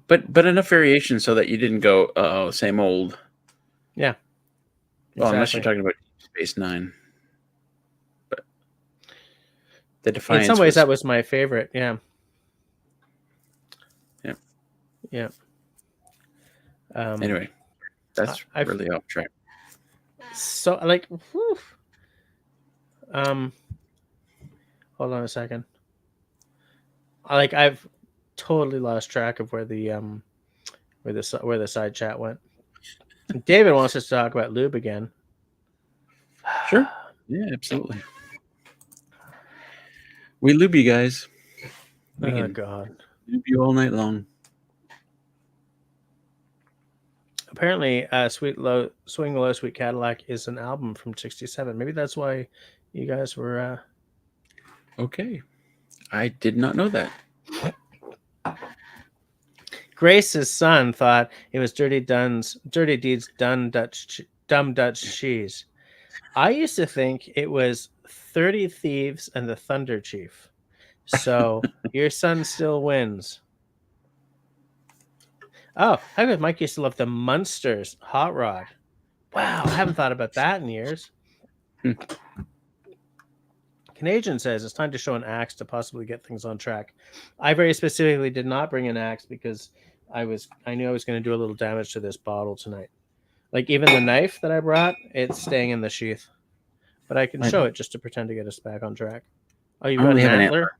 But enough variation so that you didn't go, oh, same old. Yeah. Well, unless you're talking about Space Nine. But the Defiance. In some ways, that was my favorite. Yeah. Yeah. Yeah. Anyway, that's really off track. So, like, whew. Hold on a second. I've totally lost track of where the side chat went. David wants us to talk about lube again. Sure. Yeah, absolutely. We lube you guys. Oh God. Lube you all night long. Apparently, Swing Low, Sweet Cadillac is an album from '67. Maybe that's why you guys were. Okay, I did not know that. Grace's son thought it was Dirty Deeds Dumb Dutch Cheese. I used to think it was 30 Thieves and the Thunder Chief. So your son still wins. Oh, I bet Mike used to love the Munsters Hot Rod. Wow, I haven't thought about that in years. Canadian says it's time to show an axe to possibly get things on track. I very specifically did not bring an axe because I knew I was going to do a little damage to this bottle tonight. Like even the knife that I brought, it's staying in the sheath. But I can show it just to pretend to get us back on track. Oh, you brought an antler?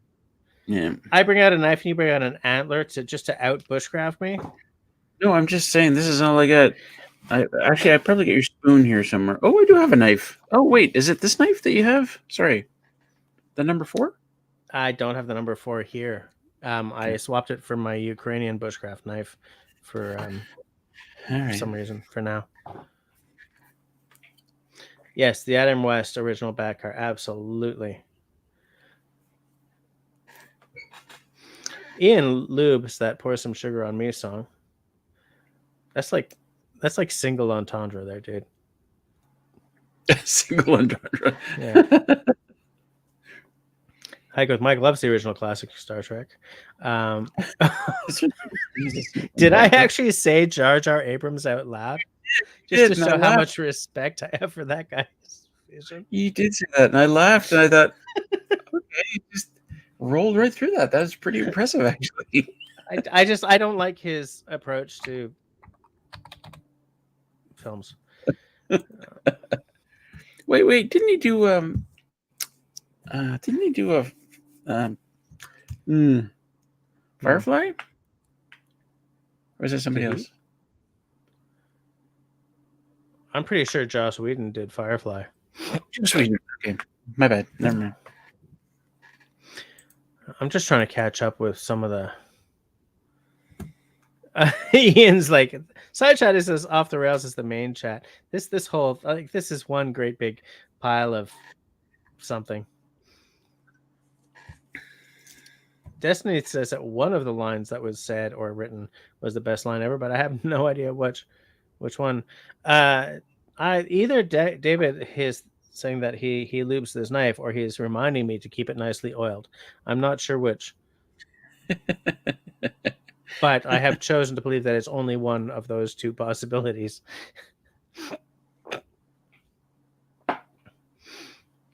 Yeah. I bring out a knife and you bring out an antler to out bushcraft me? No, I'm just saying this is all I got. I probably get your spoon here somewhere. Oh, I do have a knife. Oh, wait, is it this knife that you have? Sorry. The number 4? I don't have the number 4 here. I swapped it for my Ukrainian bushcraft knife for some reason for now. Yes, the Adam West original back car, absolutely. Ian Lubes, that Pour Some Sugar on Me song. That's like single entendre there, dude. Single entendre. Yeah. Hike with Mike loves the original classic Star Trek. Did I actually say Jar Jar Abrams out loud? Just to show how much respect I have for that guy's vision. You did say that, and I laughed, and I thought, okay, you just rolled right through that. That was pretty impressive, actually. I don't like his approach to films. Wait, didn't he do a Firefly? Or is it somebody else? I'm pretty sure Joss Whedon did Firefly. Joss Whedon. Okay, my bad. Never mind. I'm just trying to catch up with some of the. Ian's like side chat is as off the rails as the main chat. This whole this is one great big pile of something. Destiny says that one of the lines that was said or written was the best line ever, but I have no idea which one. Either David is saying that he lubes his knife, or he's reminding me to keep it nicely oiled. I'm not sure which. But I have chosen to believe that it's only one of those two possibilities.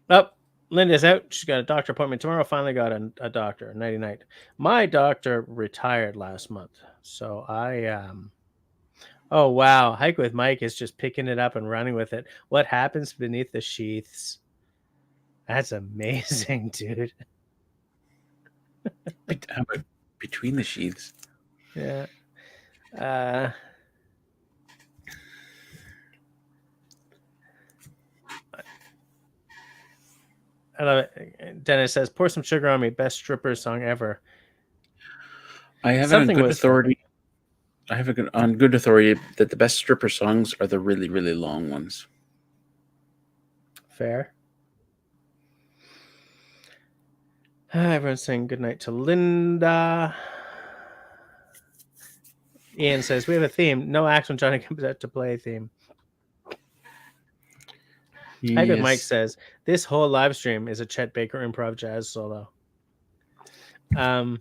Oh, Linda's out. She's got a doctor appointment tomorrow. Finally got a doctor. Nighty night. My doctor retired last month, so Oh wow, Hike with Mike is just picking it up and running with it. What happens beneath the sheaths? That's amazing, dude. How about between the sheaths? Yeah. I love it. Dennis says, "Pour some sugar on me." Best stripper song ever. I have it on Something good was for authority. I have it on good authority that the best stripper songs are the really, really long ones. fair. Everyone's saying goodnight to Linda. Ian says, "We have a theme. No act when Johnny comes out to play a theme." Hike with Mike Yes. says, "This whole live stream is a Chet Baker improv jazz solo." How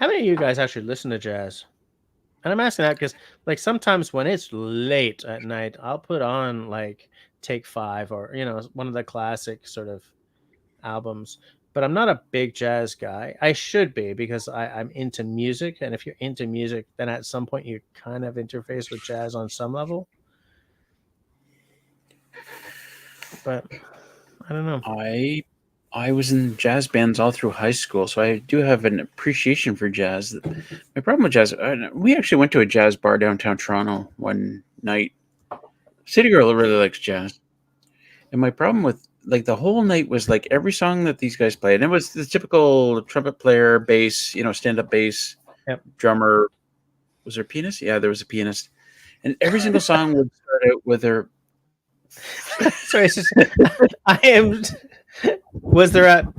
many of you guys actually listen to jazz? And I'm asking that because, like, sometimes when it's late at night, I'll put on like Take Five or one of the classic sort of albums. But I'm not a big jazz guy. I should be because I'm into music, and if you're into music, then at some point you kind of interface with jazz on some level. But I don't know. I was in jazz bands all through high school, so I do have an appreciation for jazz. My problem with jazz, we actually went to a jazz bar downtown Toronto one night. City Girl really likes jazz, and my problem with like the whole night was like every song that these guys played, and it was the typical trumpet player, bass, stand up bass, Yep. drummer. Was there a pianist? Yeah, there was a pianist, and every single song would start out with her. Sorry, it's just I am. Was not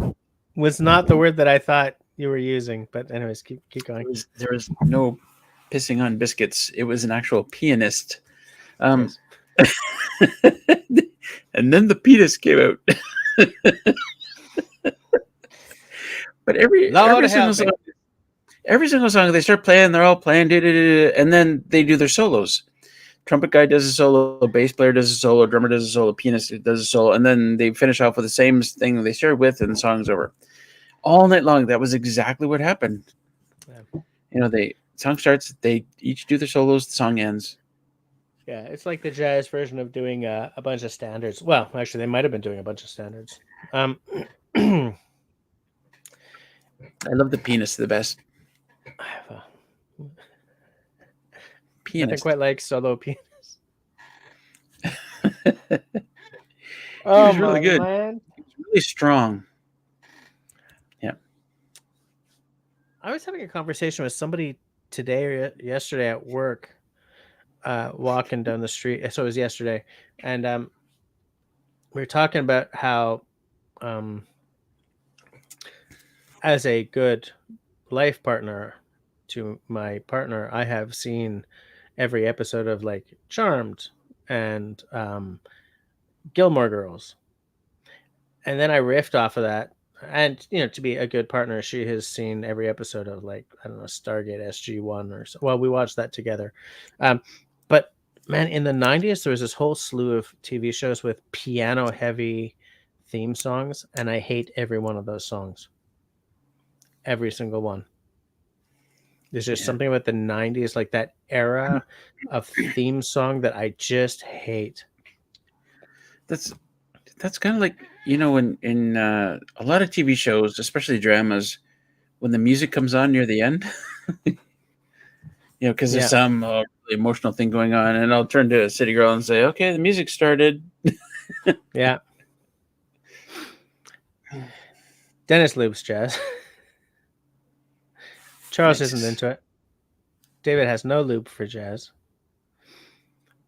the word that I thought you were using, but anyways, keep going. There was no pissing on biscuits. It was an actual pianist. Yes. And then the penis came out. But Lord help me. every single song they start playing, they're all playing, and then they do their solos. Trumpet guy does a solo, bass player does a solo, drummer does a solo, pianist does a solo, and then they finish off with the same thing they started with, and the song's over. All night long, that was exactly what happened. Yeah. The song starts, they each do their solos, the song ends. Yeah, it's like the jazz version of doing a bunch of standards. Well, actually, they might have been doing a bunch of standards. I love the pianist the best. I have a Pianist. nothing quite like solo pianist. He was really good. Man. He was really strong. Yeah. I was having a conversation with somebody today or yesterday at work, walking down the street. So it was yesterday, and we were talking about how, as a good life partner to my partner, I have seen every episode of like Charmed and Gilmore Girls. And then I riffed off of that. And to be a good partner, she has seen every episode of like, I don't know, Stargate SG-1 or so. Well, we watched that together. But man, in the 90s, there was this whole slew of TV shows with piano heavy theme songs, and I hate every one of those songs. Every single one. There's just something about the 90s, like that era of theme song that I just hate. That's kind of like in a lot of TV shows, especially dramas, when the music comes on near the end, because there's some really emotional thing going on, and I'll turn to a City Girl and say, "Okay, the music started." Yeah. Dennis loops jazz. Charles isn't into it. David has no loop for jazz.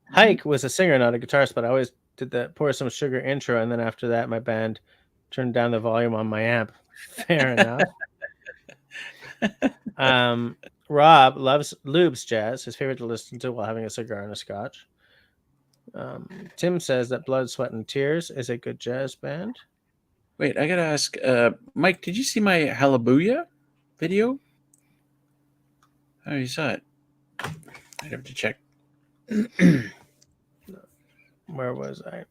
Hike was a singer, not a guitarist, but I always did the Pour Some Sugar intro, and then after that, my band turned down the volume on my amp. Fair enough. Rob loves loops jazz, his favorite to listen to while having a cigar and a scotch. Tim says that Blood, Sweat, and Tears is a good jazz band. Wait, I gotta ask, Mike, did you see my Hallelujah video? Oh, you saw it. I'd have to check. Where was I?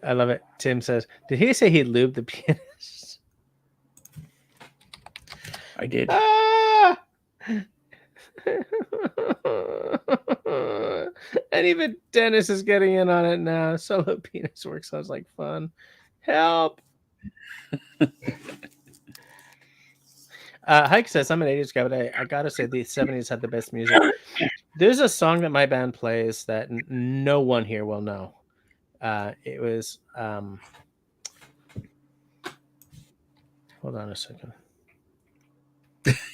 I love it. Tim says, did he say he lubed the pianist? I did. Ah! And even Dennis is getting in on it now. Solo penis work sounds like fun. Help. Hike says, I'm an 80s guy, but I gotta say the 70s had the best music. There's a song that my band plays that no one here will know. It was hold on a second.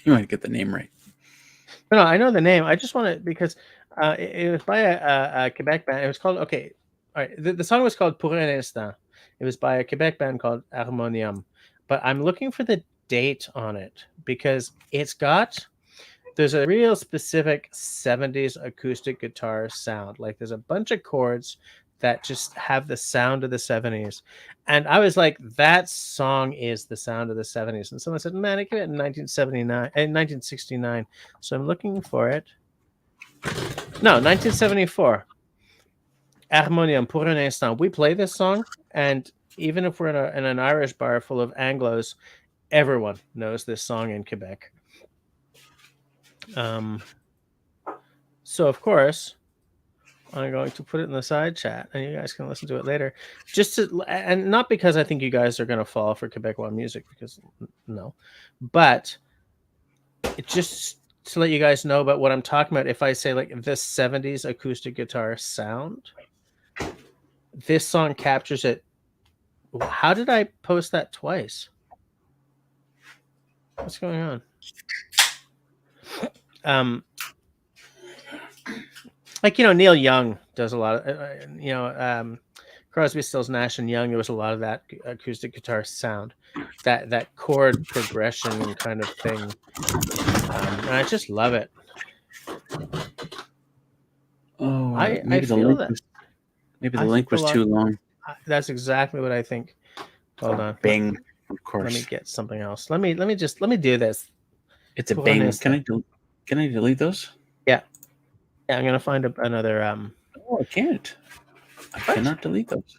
You might get the name right. No, I know the name. I just want to because it was by a Quebec band. It was called okay. All right, the song was called Pour un instant. It was by a Quebec band called Harmonium, but I'm looking for the date on it because there's a real specific 70s acoustic guitar sound. Like there's a bunch of chords that just have the sound of the 70s. And I was like, that song is the sound of the 70s. And someone said, man, it came out in 1979 and 1969. So I'm looking for it. No, 1974. Harmonium pour un instant. We play this song, and even if we're in an Irish bar full of Anglos, everyone knows this song in Quebec. So of course, I'm going to put it in the side chat, and you guys can listen to it later. And not because I think you guys are going to fall for Quebecois music, because no, but it just to let you guys know about what I'm talking about. If I say like the 70s acoustic guitar sound, this song captures it. How did I post that twice? What's going on? Like Neil Young does a lot of Crosby, Stills, Nash and Young. There was a lot of that acoustic guitar sound, that chord progression and kind of thing, and I just love it. Oh, I feel that maybe the link was too long. That's exactly what I think. Hold on, Bing, of course. Let me get something else. Let me do this. It's a Bing. Can I delete those? Yeah, I'm gonna find another. Oh, I can't. I cannot delete those.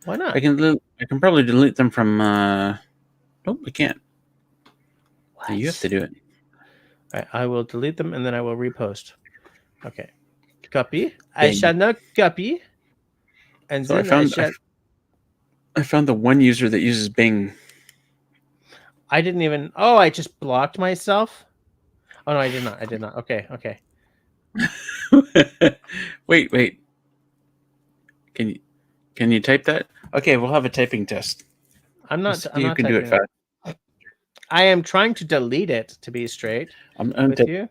Why not? I can probably delete them from. Nope, I can't. What? You have to do it. All right, I will delete them and then I will repost. Okay, copy. Bing. I shall not copy. And so then I found the one user that uses Bing. I didn't even. Oh, I just blocked myself. Oh no, I did not. I did not. Okay. Wait. Can you type that? Okay, we'll have a typing test. I'm not you can do it fast. I am trying to delete it to be straight. I'm with you.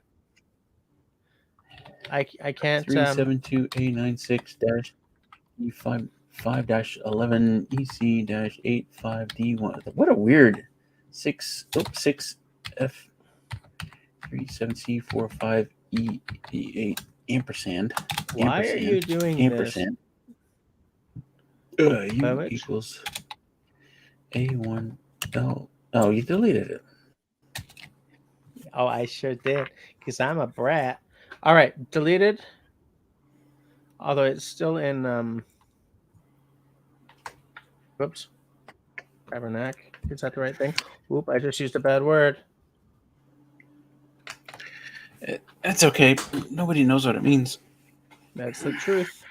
I can't. 372A96-E5-5-11 EC-85D1. What a weird 6F37C45E8 ampersand. Why are you doing ampersand? This? U equals A1L. Oh, you deleted it. Oh, I sure did, because I'm a brat. All right, deleted. Although it's still in. Whoops. Tabernac. Is that the right thing? Oop! I just used a bad word. That's okay. Nobody knows what it means. That's the truth.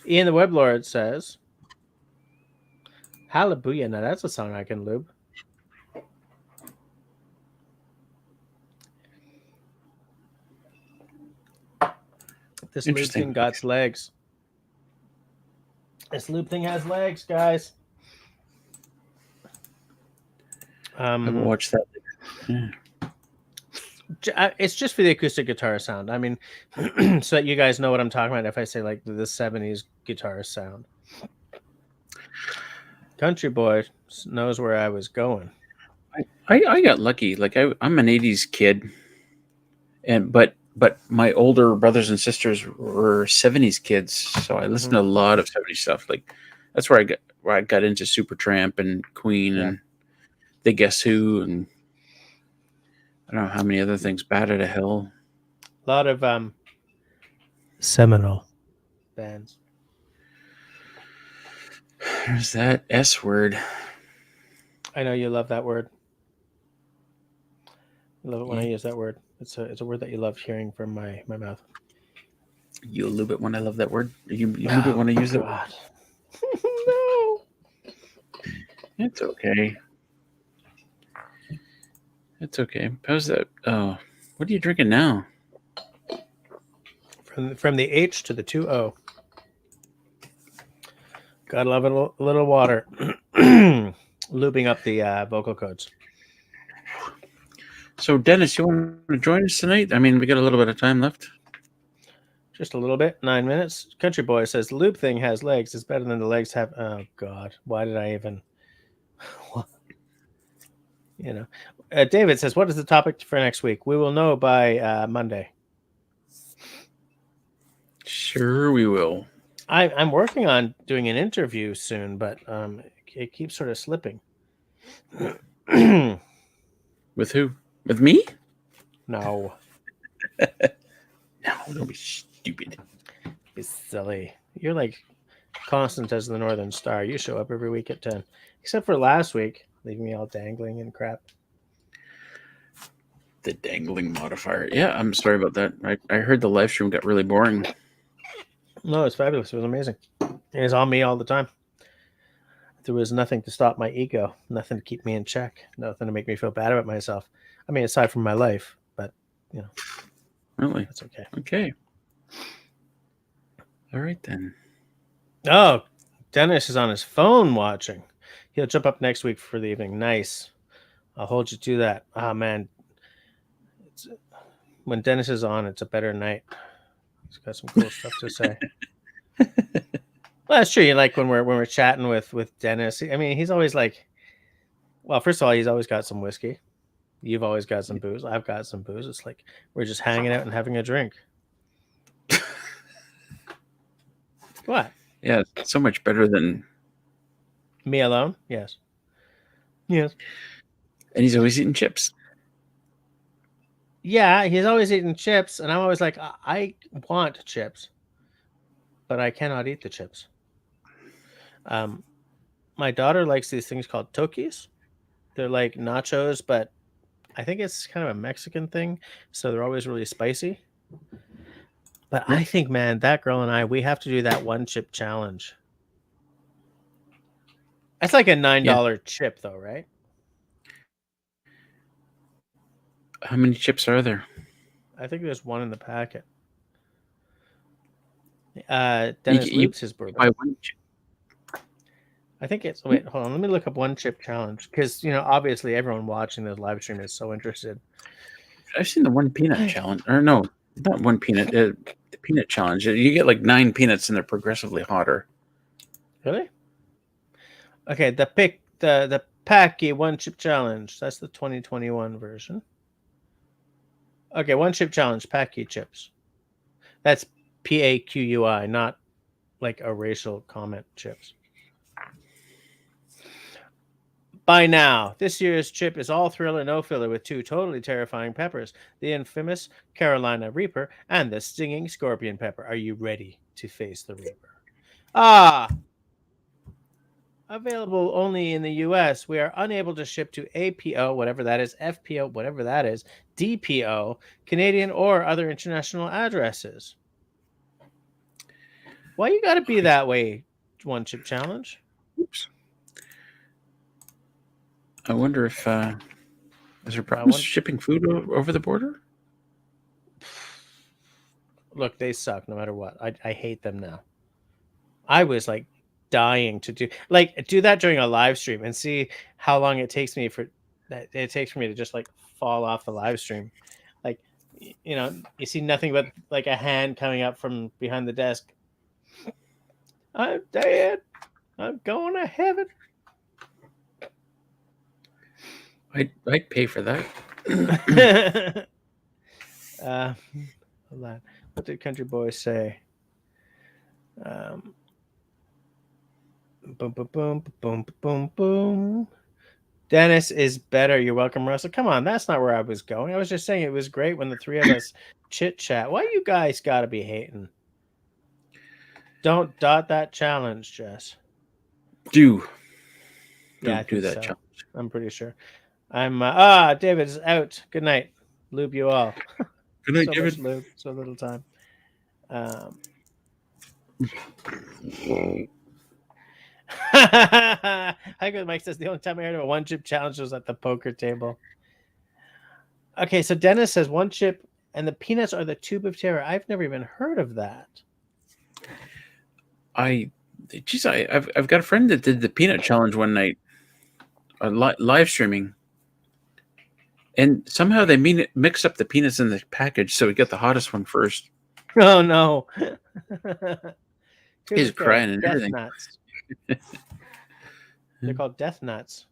Ian the Weblord says, "Hallelujah." Now that's a song I can lube. This loop thing got legs. This loop thing has legs, guys. I will watch that later. Yeah. It's just for the acoustic guitar sound. I mean, so that you guys know what I'm talking about if I say like the 70s guitar sound. Country Boy knows where I was going. I got lucky. Like I'm an 80s kid, but my older brothers and sisters were 70s kids, so I listened to a lot of 70s stuff. Like that's where I got into Supertramp and Queen and the Guess Who and I don't know how many other things. Bad at a Hill. A lot of seminal bands. There's that S word. I know you love that word. I love it when I use that word. It's a word that you love hearing from my mouth. You lube it when I love that word. You lube it when I use it. God. No. It's okay. It's okay. How's that? Oh, what are you drinking now? From the H to the 2O. Gotta love a little water. Looping up the vocal codes. So, Dennis, you want to join us tonight? I mean, we got a little bit of time left. Just a little bit. 9 minutes. Country Boy says the loop thing has legs. It's better than the legs have. Oh God, why did I even? David says, "What is the topic for next week? We will know by Monday." Sure, we will. I'm working on doing an interview soon, but it keeps sort of slipping. With who? With me? No. No, don't be stupid. Be silly. You're like constant as the Northern Star. You show up every week at 10. Except for last week, leaving me all dangling and crap. The dangling modifier. Yeah, I'm sorry about that. I heard the live stream got really boring. No, it's fabulous. It was amazing. It was on me all the time. There was nothing to stop my ego, nothing to keep me in check, nothing to make me feel bad about myself. I mean, aside from my life, but Really? that's okay. Okay. All right then. Oh, Dennis is on his phone watching. He'll jump up next week for the evening. Nice. I'll hold you to that. Ah, man. When Dennis is on, it's a better night. He's got some cool stuff to say. Well, that's true. You like when we're chatting with Dennis. I mean, he's always like, well, first of all, he's always got some whiskey. You've always got some booze. I've got some booze. It's like we're just hanging out and having a drink. What? Yeah, it's so much better than Me alone? Yes. Yes. And he's always eating chips. Yeah, he's always eating chips, and I'm always like, I want chips, but I cannot eat the chips. My daughter likes these things called Tokis. They're like nachos, but I think it's kind of a Mexican thing, so they're always really spicy. But I think, man, that girl and I, we have to do that one chip challenge. That's like a $9 chip, though, right? How many chips are there? I think there's one in the packet. Dennis loops his bourbon. Buy one chip. I think it's wait, hold on. Let me look up one chip challenge because obviously everyone watching the live stream is so interested. I've seen the one peanut challenge, or no, not one peanut. The peanut challenge. You get like 9 peanuts and they're progressively hotter. Really? Okay, the Packy one chip challenge. That's the 2021 version. Okay, one chip challenge, Packy chips. That's PAQUI, not like a racial comment chips. By now, this year's chip is all thrill and no filler with 2 totally terrifying peppers, the infamous Carolina Reaper and the stinging Scorpion Pepper. Are you ready to face the Reaper? Available only in the US. We are unable to ship to APO, whatever that is, FPO, whatever that is, DPO, Canadian or other international addresses. Why you gotta be that way, one chip challenge? Oops. I wonder if is there problems shipping food over the border? Look, they suck no matter what. I hate them now. I was like dying to do that during a live stream and see how long it takes me for me to just like fall off the live stream. Like, you see nothing but like a hand coming up from behind the desk. I'm dead. I'm going to heaven. I'd pay for that. Hold on. What did Country Boy say? Boom, boom, boom, boom, boom, boom. Dennis is better. You're welcome, Russell. Come on, that's not where I was going. I was just saying it was great when the three of us chit chat. Why you guys gotta be hating? Don't dot that challenge, Jess. Don't Yeah, do that so. challenge. I'm pretty sure. I'm David is out. Good night. Lube you all. Good night, So David. much lube, so little time. Hi, good. Mike says the only time I heard of a one chip challenge was at the poker table. Okay, so Dennis says one chip and the peanuts are the tube of terror. I've never even heard of that. I've got a friend that did the peanut challenge one night, live streaming, and somehow they mix up the peanuts in the package, so we get the hottest one first. Oh no! He's crying and death everything. nuts. They're called death nuts.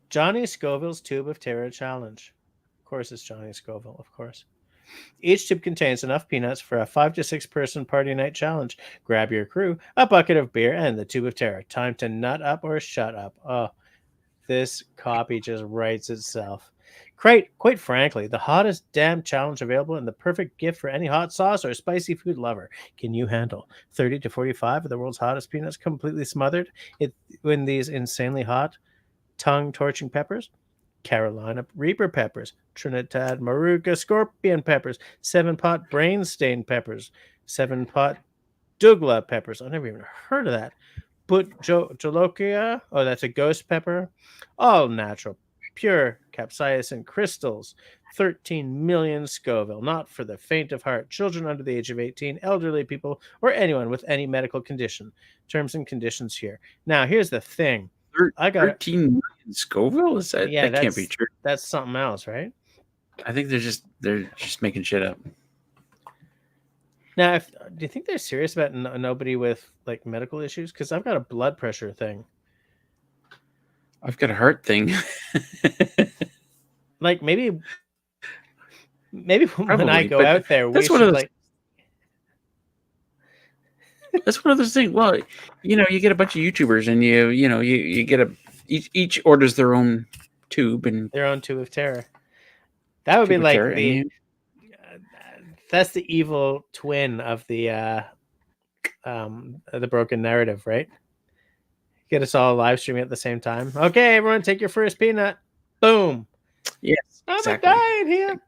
Johnny Scoville's Tube of Terror Challenge. Of course, it's Johnny Scoville, of course. Each tube contains enough peanuts for a 5 to 6 person party night challenge. Grab your crew, a bucket of beer, and the Tube of Terror. Time to nut up or shut up. Oh, this copy just writes itself. Quite frankly, the hottest damn challenge available and the perfect gift for any hot sauce or spicy food lover. Can you handle 30 to 45 of the world's hottest peanuts completely smothered in these insanely hot, tongue-torching peppers? Carolina Reaper peppers, Trinidad Maruca scorpion peppers, 7-pot brain-stained peppers, 7-pot Douglas peppers. I've never even heard of that. But Jolokia, oh, that's a ghost pepper. All natural, pure capsaicin crystals. 13 million Scoville. Not for the faint of heart. Children under the age of 18, elderly people, or anyone with any medical condition. Terms and conditions here. Now, here's the thing. I got 13 million Scoville? Is that? Yeah, that can't be true. That's something else, right? I think they're just making shit up. Now, do you think they're serious about nobody with like medical issues? Because I've got a blood pressure thing. I've got a heart thing. Like maybe when I go out there, we should like. That's one of those things. Well, you get a bunch of YouTubers, and you get each orders their own tube and their own tube of terror. That would be like that's the evil twin of the broken narrative, right? Get us all live streaming at the same time. Okay, everyone, take your first peanut. Boom. Yes. Exactly. I'm dying here.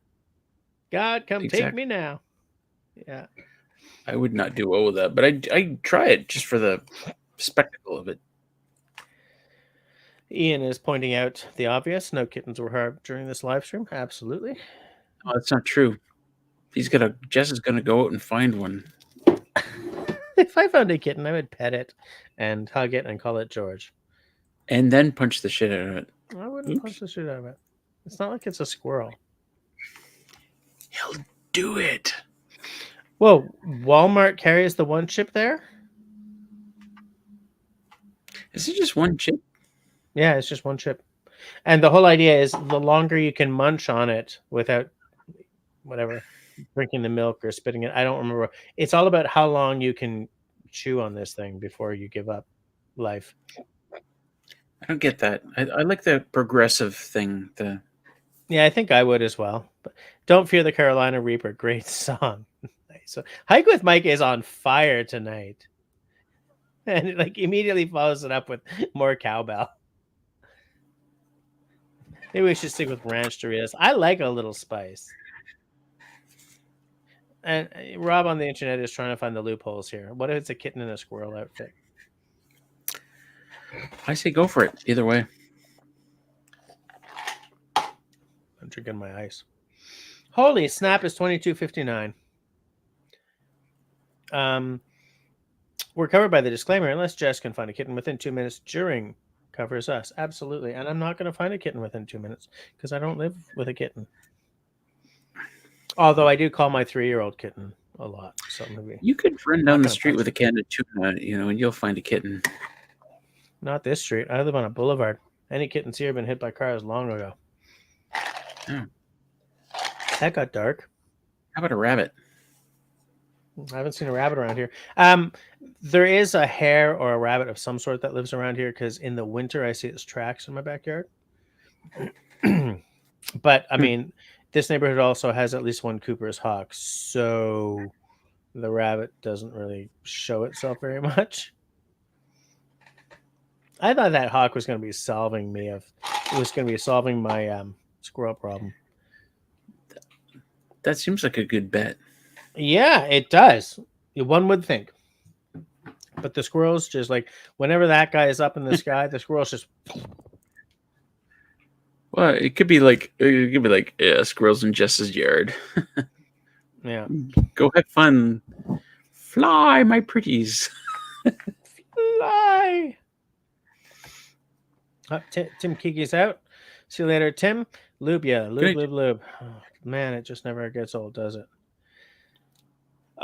God, come take me now. Yeah. I would not do well with that, but I'd try it just for the spectacle of it. Ian is pointing out the obvious. No kittens were harmed during this live stream. Absolutely. Oh, that's not true. Jess is gonna go out and find one. If I found a kitten, I would pet it and hug it and call it George. And then punch the shit out of it. I wouldn't punch the shit out of it. It's not like it's a squirrel. He'll do it. Whoa, Walmart carries the one chip there? Is it just one chip? Yeah, it's just one chip. And the whole idea is the longer you can munch on it without whatever, drinking the milk or spitting it. I don't remember. It's all about how long you can chew on this thing before you give up life. I don't get that. I like the progressive thing. Yeah, I think I would as well. But Don't Fear the Carolina Reaper. Great song. So Hike with Mike is on fire tonight. And it like immediately follows it up with more cowbell. Maybe we should stick with ranch Doritos. I like a little spice. And Rob on the internet is trying to find the loopholes here. What if it's a kitten in a squirrel outfit? I say go for it. Either way. I'm drinking my ice. Holy snap is $22.59. We're covered by the disclaimer unless Jess can find a kitten within 2 minutes during covers us. Absolutely. And I'm not going to find a kitten within 2 minutes because I don't live with a kitten. Although I do call my 3-year-old kitten a lot. So maybe you could run down the street with a can of tuna, and you'll find a kitten. Not this street. I live on a boulevard. Any kittens here have been hit by cars long ago. Oh. That got dark. How about a rabbit? I haven't seen a rabbit around here. There is a hare or a rabbit of some sort that lives around here because in the winter I see its tracks in my backyard. But I mean, this neighborhood also has at least one Cooper's hawk, so the rabbit doesn't really show itself very much. I thought that hawk was going to be solving my squirrel problem. That seems like a good bet. Yeah, it does. One would think. But the squirrels just like whenever that guy is up in the sky, the squirrels just. Well, it could be like squirrels in Jess's yard. Yeah. Go have fun. Fly, my pretties. Fly. Tim Kiki's out. See you later, Tim. Lube, yeah. Lube. Oh, man, it just never gets old, does it?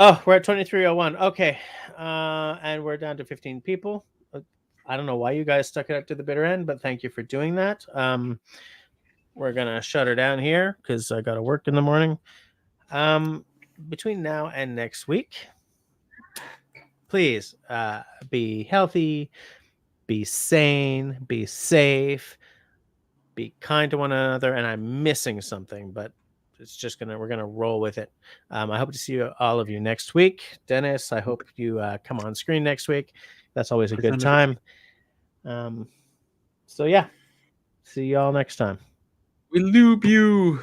Oh, we're at 2301. Okay. And we're down to 15 people. I don't know why you guys stuck it up to the bitter end, but thank you for doing that. We're going to shut her down here because I got to work in the morning. Between now and next week, please be healthy, be sane, be safe, be kind to one another. And I'm missing something, but it's just we're gonna roll with it. I hope to see all of you next week. Dennis, I hope you come on screen next week. That's always a good time. So yeah, see you all next time. We lube you.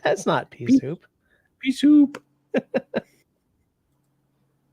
That's not pea soup. Pea soup.